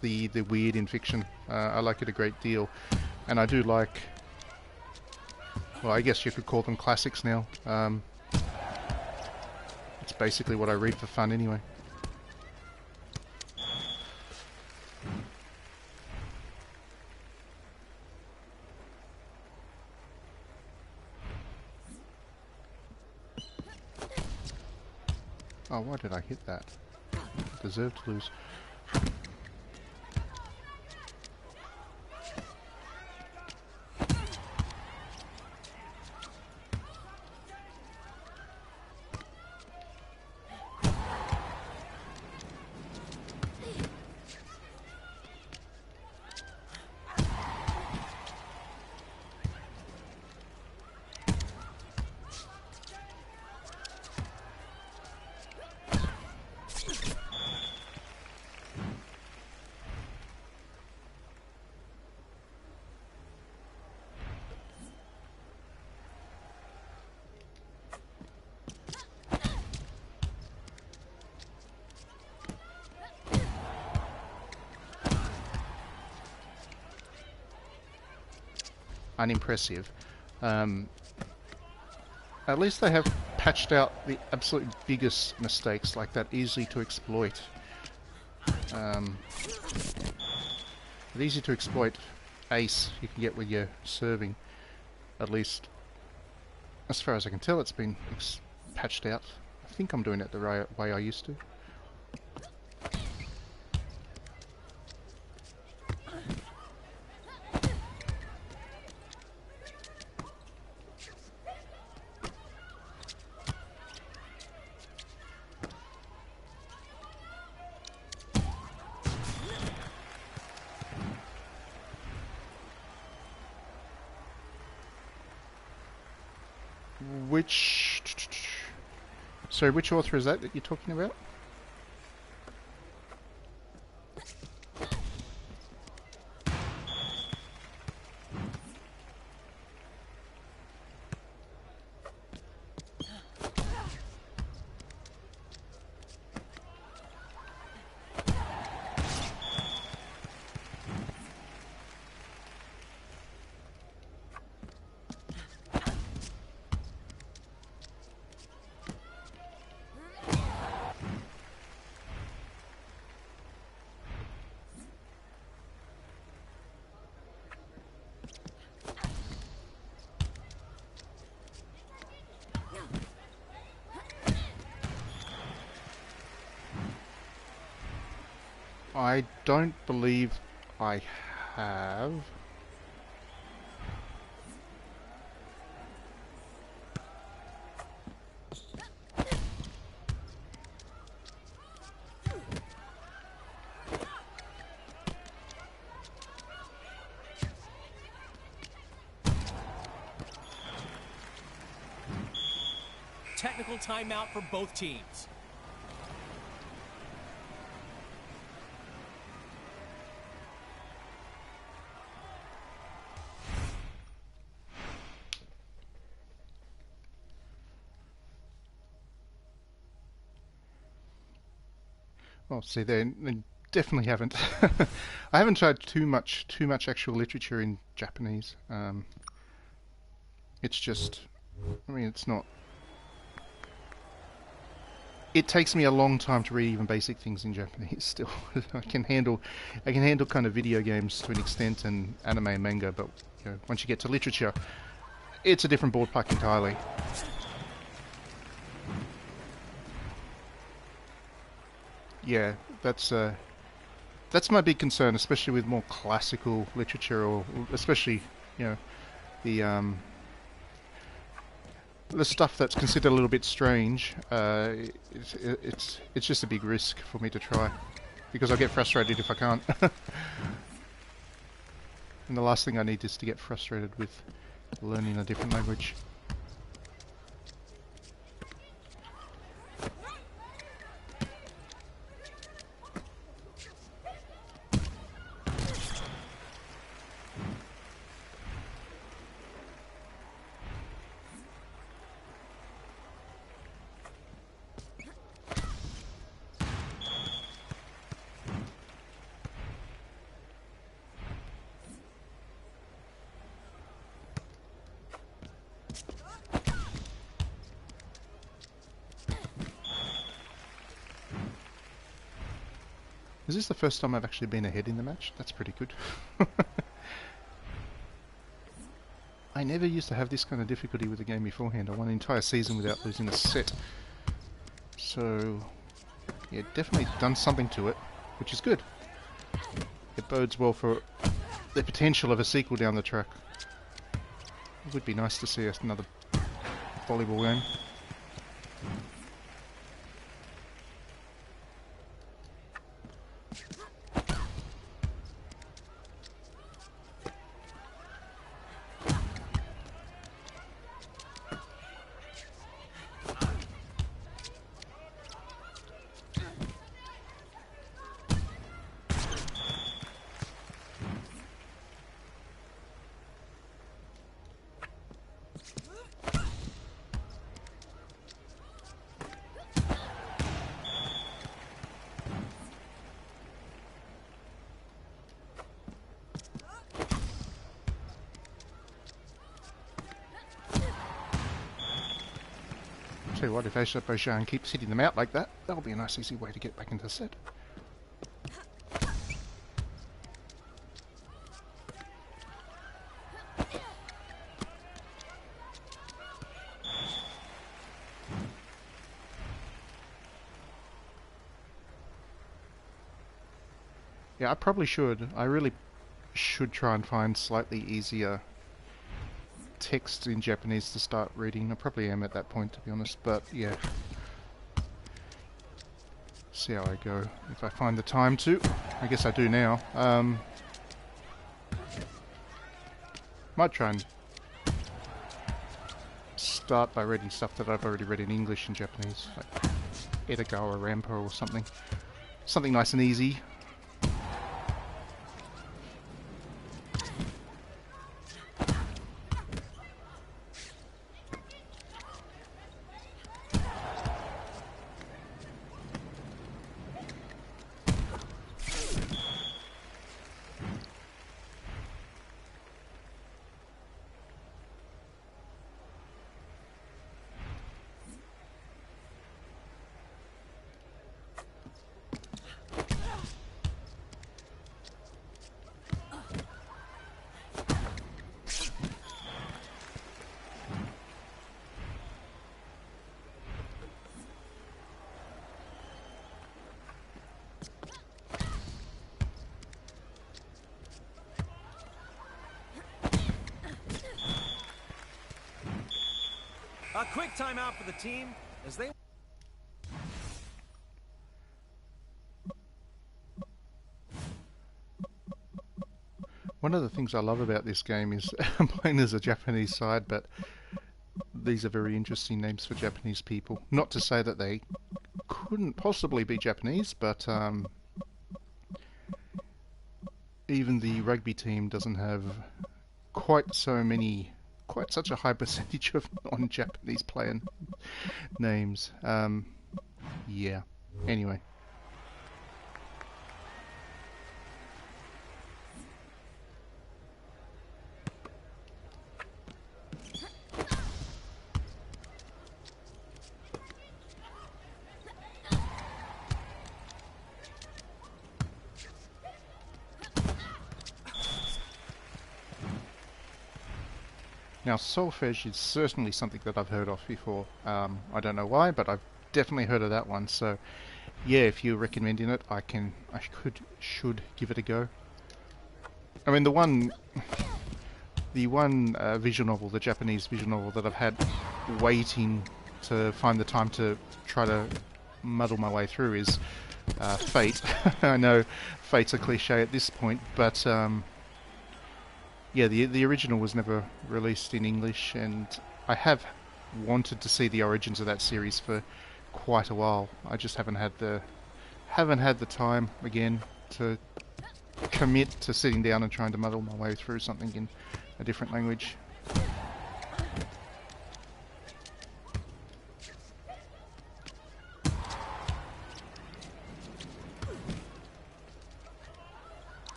the weird in fiction. I like it a great deal, and I do like. Well, I guess you could call them classics now. It's basically what I read for fun anyway. Oh, why did I hit that? I deserve to lose. unimpressive. At least they have patched out the absolute biggest mistakes, like that easy to exploit. The easy to exploit ace you can get with your serving. At least, as far as I can tell, it's been patched out. I think I'm doing it the right way I used to. Sorry, which author is that you're talking about? I don't believe I have. Technical timeout for both teams. Well, see, they definitely haven't. I haven't tried too much actual literature in Japanese. It's just, I mean, it's not. It takes me a long time to read even basic things in Japanese. Still, I can handle kind of video games to an extent and anime and manga, but you know, once you get to literature, it's a different ballpark entirely. Yeah, that's my big concern, especially with more classical literature, or especially, you know, the stuff that's considered a little bit strange. It's just a big risk for me to try, because I'll get frustrated if I can't. And the last thing I need is to get frustrated with learning a different language. Is this the first time I've actually been ahead in the match? That's pretty good. I never used to have this kind of difficulty with the game beforehand. I won an entire season without losing a set. So, yeah, definitely done something to it, which is good. It bodes well for the potential of a sequel down the track. It would be nice to see another volleyball game. Tell you what, if Bojan keeps hitting them out like that, that'll be a nice easy way to get back into the set. Yeah, I probably should. I really should try and find slightly easier text in Japanese to start reading. I probably am at that point, to be honest, but yeah. See how I go. If I find the time to. I guess I do now. Might try and start by reading stuff that I've already read in English and Japanese, like Edogawa Rampa or something. Something nice and easy. A quick timeout for the team as they... One of the things I love about this game is I'm playing as a Japanese side, but these are very interesting names for Japanese people. Not to say that they couldn't possibly be Japanese, but even the rugby team doesn't have quite such a high percentage of non-Japanese player names. Yeah. Anyway. Now, solfege is certainly something that I've heard of before. I don't know why, but I've definitely heard of that one. So, yeah, if you're recommending it, should give it a go. I mean, the one visual novel, the Japanese visual novel that I've had waiting to find the time to try to muddle my way through is Fate. I know Fate's a cliche at this point, but yeah, the original was never released in English, and I have wanted to see the origins of that series for quite a while. I just haven't had the time again to commit to sitting down and trying to muddle my way through something in a different language.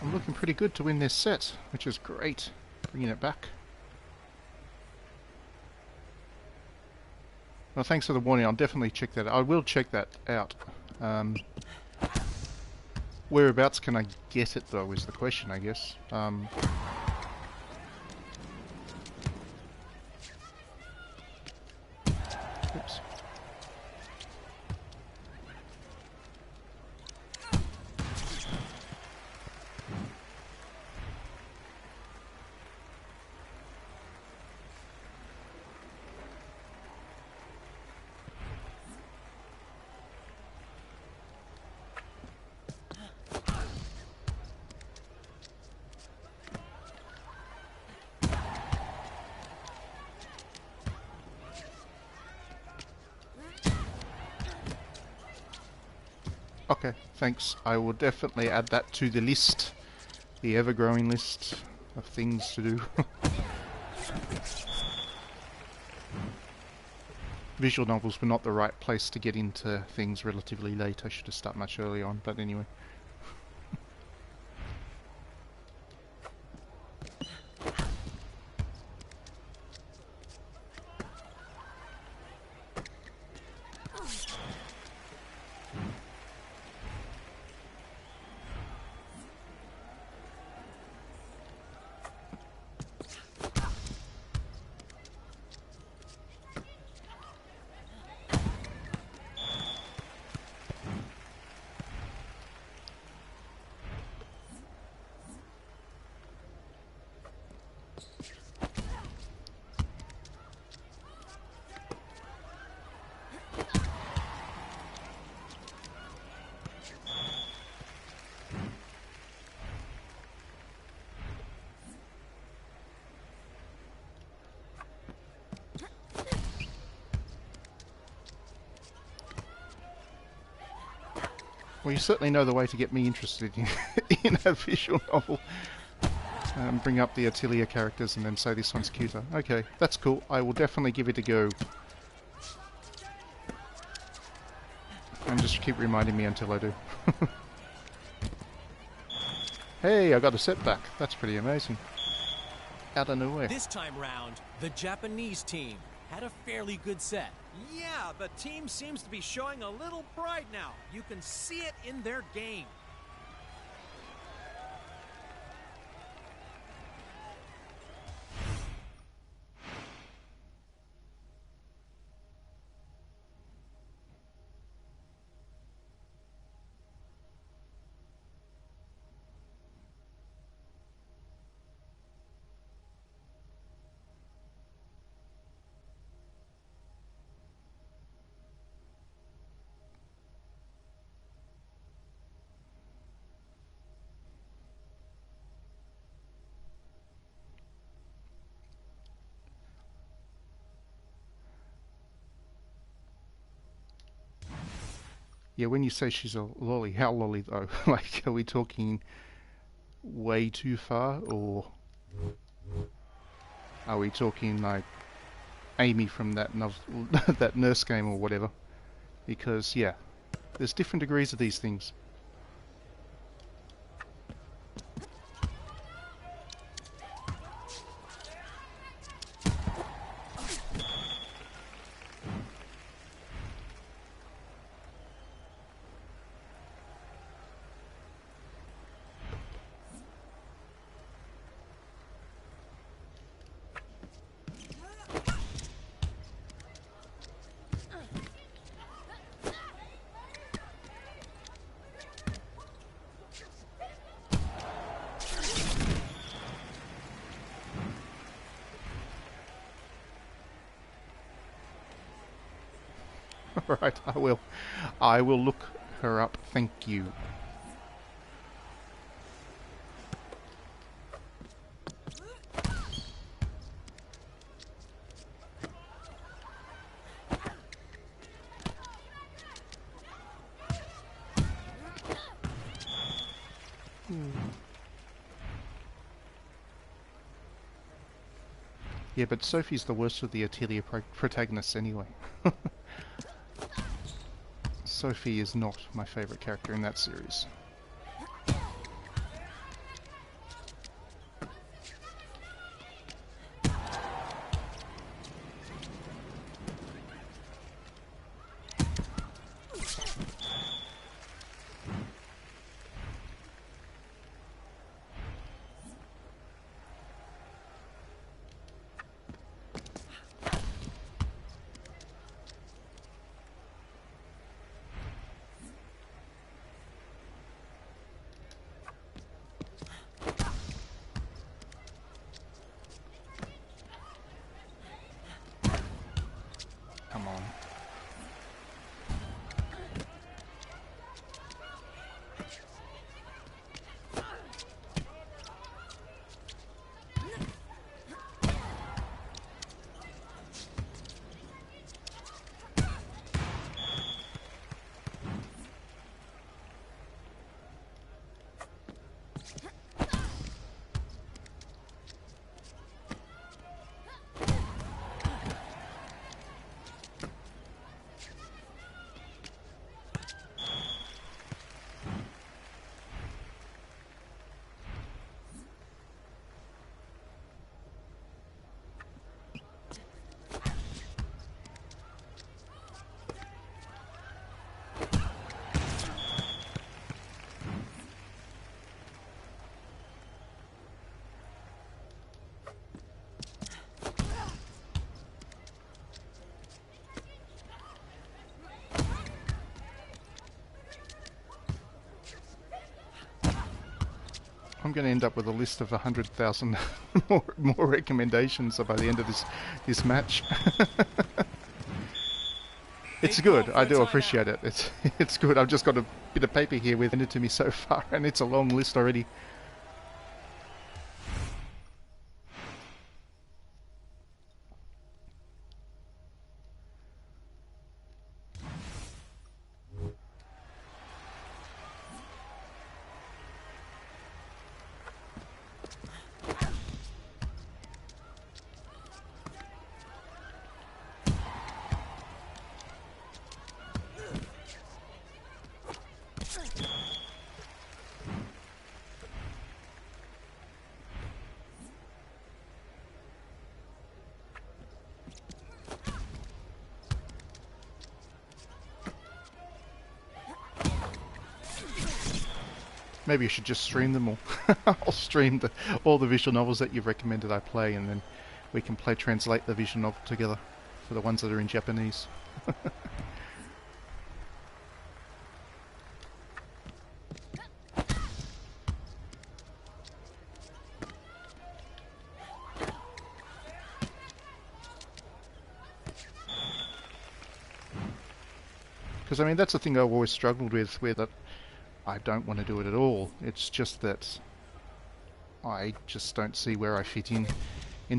I'm looking pretty good to win this set, which is great. Bringing it back. Well, thanks for the warning. I'll definitely check that out. I will check that out. Whereabouts can I get it, though, is the question, I guess. Oops. Okay, thanks. I will definitely add that to the list. The ever-growing list of things to do. Visual novels were not the right place to get into things relatively late. I should have started much earlier on, but anyway. Well, you certainly know the way to get me interested in a visual novel. Bring up the Atelier characters and then say this one's cuter. Okay, that's cool. I will definitely give it a go. And just keep reminding me until I do. Hey, I got a setback. That's pretty amazing. Out of nowhere. This time round, the Japanese team had a fairly good set. Yeah, the team seems to be showing a little pride now. You can see it in their game. Yeah, when you say she's a lolly, how lolly though? Like, are we talking way too far, or are we talking like Amy from that that nurse game or whatever? Because yeah, there's different degrees of these things. Alright, I will. I will look her up, thank you. Yeah, but Sophie's the worst of the Atelier protagonists anyway. Sophie is not my favourite character in that series. going to end up with a list of 100,000 more recommendations by the end of this match. It's good. I do appreciate it. It's good. I've just got a bit of paper here with it to me so far, and it's a long list already. Maybe you should just stream them all. I'll stream all the visual novels that you've recommended I play, and then we can translate the visual novel together for the ones that are in Japanese. Because I mean, that's the thing I've always struggled with, where that I don't want to do it at all. It's just that I just don't see where I fit in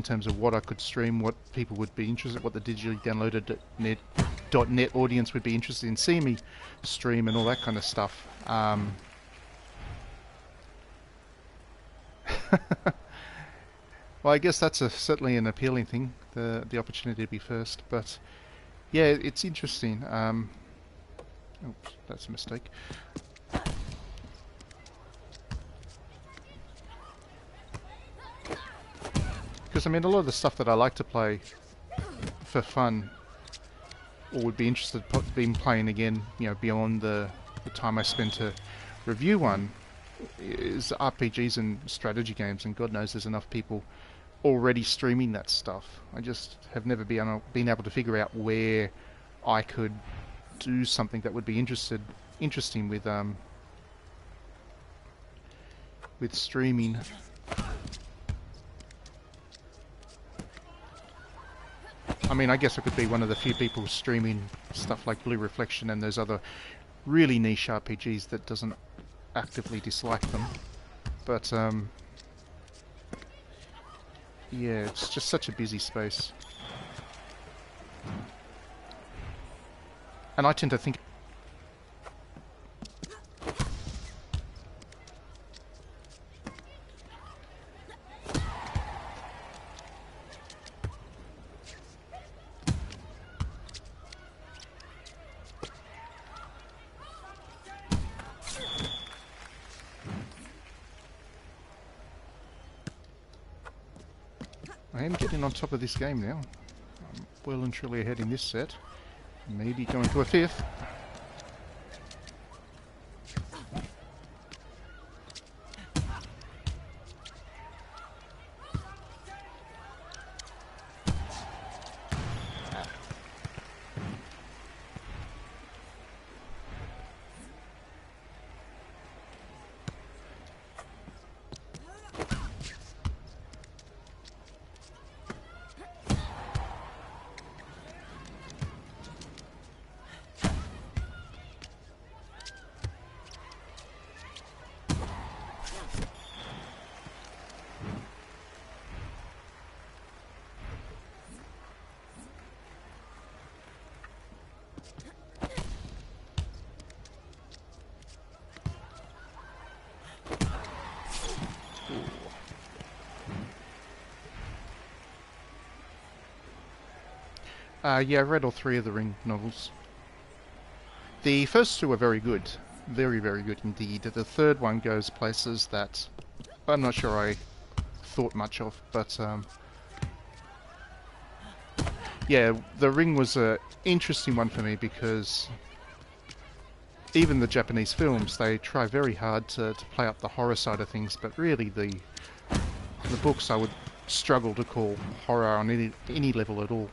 terms of what I could stream, what people would be interested, what the digitally downloaded .net audience would be interested in seeing me stream and all that kind of stuff. Well, I guess that's certainly an appealing thing, the opportunity to be first. But yeah, it's interesting. Oops, that's a mistake. Because I mean, a lot of the stuff that I like to play for fun, or would be interested in playing again, you know, beyond the time I spend to review one, is RPGs and strategy games, and God knows there's enough people already streaming that stuff. I just have never been able to figure out where I could do something that would be interesting with streaming. I mean, I guess I could be one of the few people streaming stuff like Blue Reflection and those other really niche RPGs that doesn't actively dislike them. But, yeah, it's just such a busy space. And I tend to think... I am getting on top of this game now. I'm well and truly ahead in this set. Maybe going to a fifth. Yeah, I've read all three of the Ring novels. The first two are very good. Very, very good indeed. The third one goes places that I'm not sure I thought much of, but yeah, The Ring was an interesting one for me because even the Japanese films, they try very hard to play up the horror side of things, but really the books I would struggle to call horror on any level at all.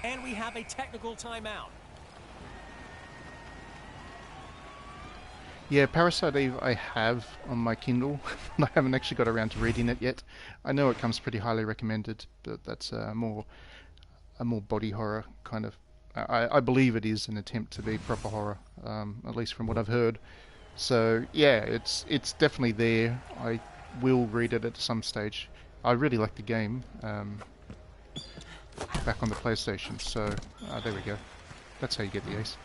And we have a technical timeout. Yeah, Parasite Eve I have on my Kindle. I haven't actually got around to reading it yet. I know it comes pretty highly recommended, but that's a more body horror kind of. I believe it is an attempt to be proper horror, at least from what I've heard. So yeah, it's definitely there. I will read it at some stage. I really like the game back on the PlayStation. So there we go. That's how you get the ace.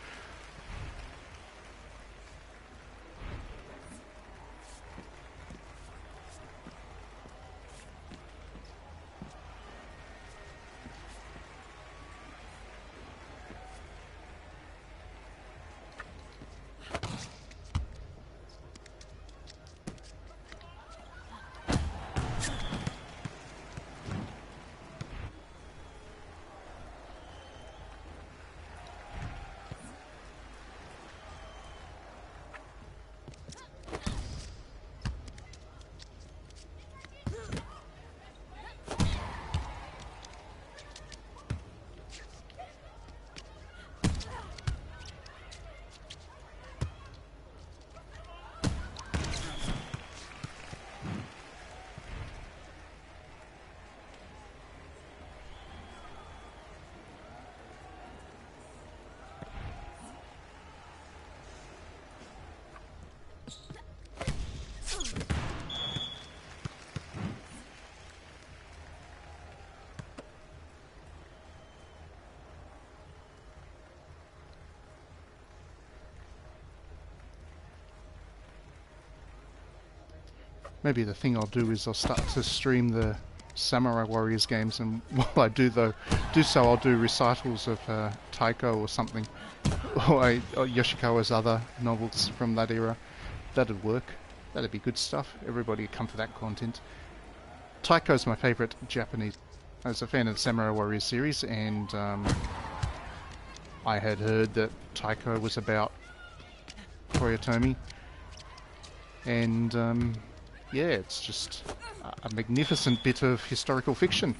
Maybe the thing I'll do is I'll start to stream the Samurai Warriors games, and while I do so, I'll do recitals of Taiko or something, or Yoshikawa's other novels from that era. That'd work. That'd be good stuff. Everybody would come for that content. Taiko's my favourite Japanese. I was a fan of the Samurai Warriors series, and I had heard that Taiko was about Toyotomi, and yeah, it's just a magnificent bit of historical fiction.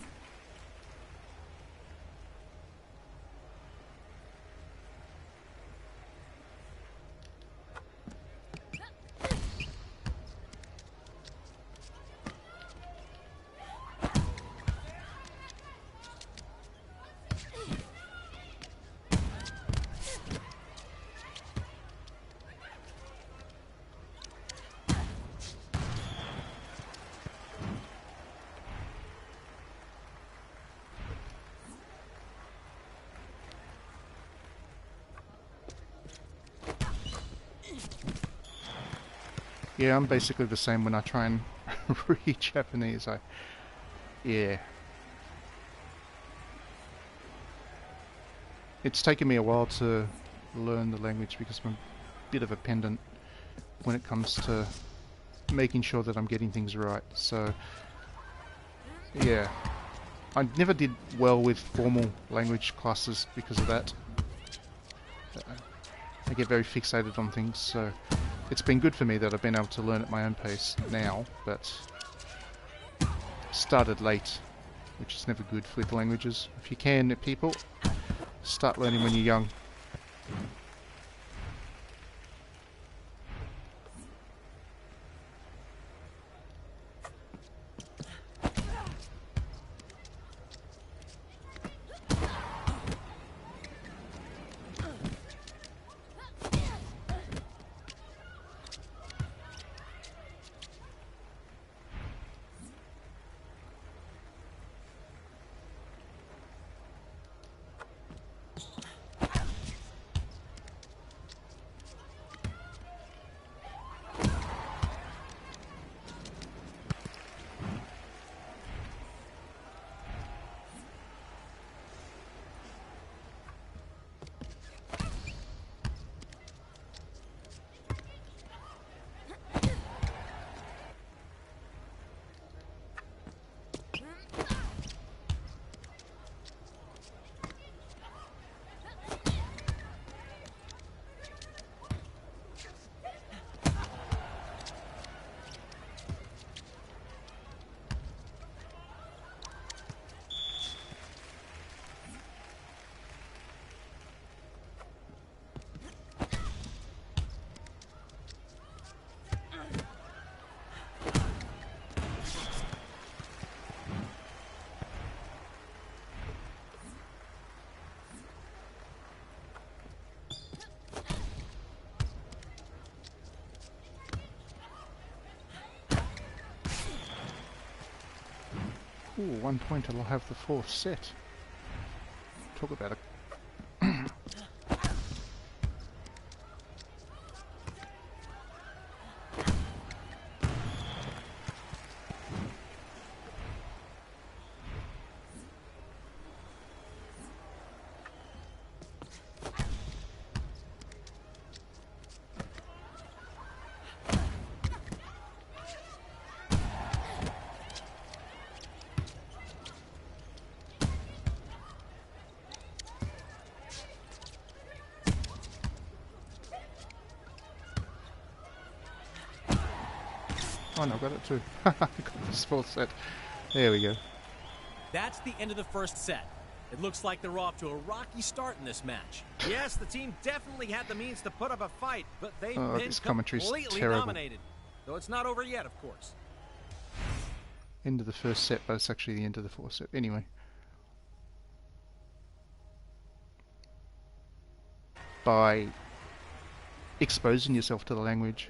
Yeah, I'm basically the same when I try and read Japanese. Yeah. It's taken me a while to learn the language because I'm a bit of a pedant when it comes to making sure that I'm getting things right. So, yeah. I never did well with formal language classes because of that. I get very fixated on things, so it's been good for me that I've been able to learn at my own pace now, but started late, which is never good with languages. If you can, people, start learning when you're young. Ooh, 1 point I'll have the 4th set. Talk about it. Oh no, I got it too. I got this 4th set. There we go. That's the end of the first set. It looks like they're off to a rocky start in this match. Yes, the team definitely had the means to put up a fight, but they've been this commentary's completely terrible. dominated. Though it's not over yet, of course. End of the 1st set, but it's actually the end of the 4th set. Anyway. By exposing yourself to the language,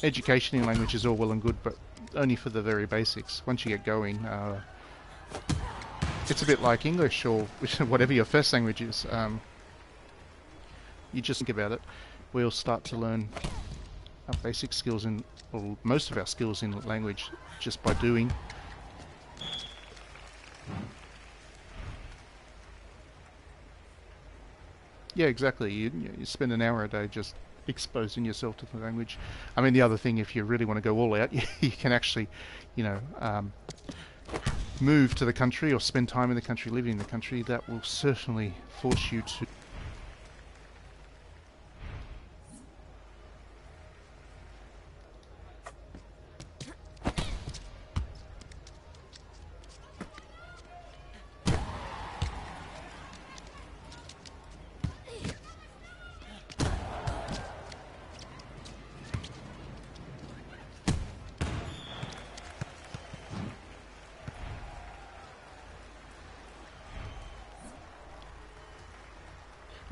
education in language is all well and good, but only for the very basics. Once you get going, it's a bit like English or whatever your first language is. You just think about it, we'll start to learn our basic skills in, or most of our skills in language just by doing. Yeah, exactly. You spend an hour a day just exposing yourself to the language. I mean, the other thing, if you really want to go all out, you can actually, you know, move to the country or spend time in the country, living in the country. That will certainly force you to.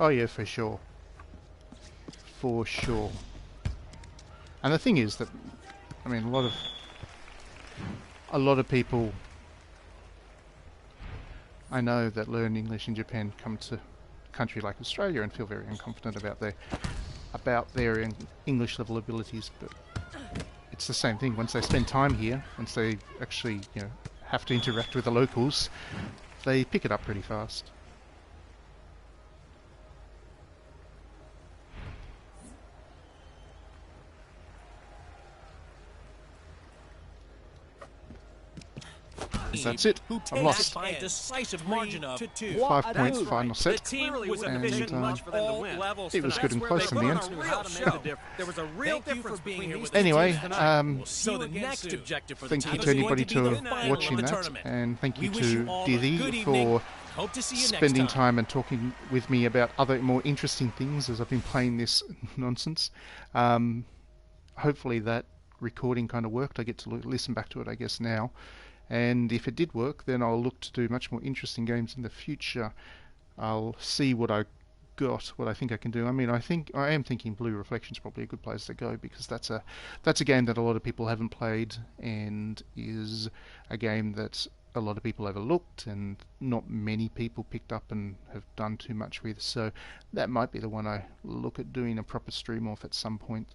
Oh yeah, for sure. For sure. And the thing is that, I mean, a lot of people I know that learn English in Japan come to a country like Australia and feel very unconfident about their English level abilities, but it's the same thing. Once they spend time here, once they actually, you know, have to interact with the locals, they pick it up pretty fast. That's it. I've lost. By a decisive margin of 3-2. 5 points, final The set. team was And, efficient much for them to all win. levels it was tonight. good and That's where close they in the put end. on a real show. There was a real difference between these two Anyway, teams tonight. We'll see you again soon. Objective for thank the you team to is anybody going to be to the final watching of the that, tournament. and thank you We wish you to all a good Didi evening. for Hope to see you next spending time. time and talking with me about other more interesting things as I've been playing this nonsense. Hopefully that recording kind of worked. I get to listen back to it, I guess, now. And if it did work, then I'll look to do much more interesting games in the future. I'll see what I got, what I think I can do. I mean, I am thinking Blue Reflection's probably a good place to go, because that's a game that a lot of people haven't played, and is a game that a lot of people overlooked and not many people picked up and have done too much with. So that might be the one I look at doing a proper stream off at some point,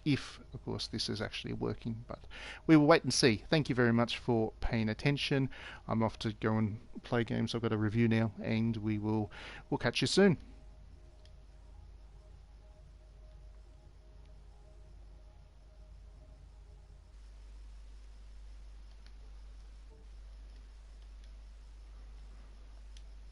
if, of course, this is actually working. But we will wait and see. Thank you very much for paying attention. I'm off to go and play games. I've got a review now, and we'll catch you soon.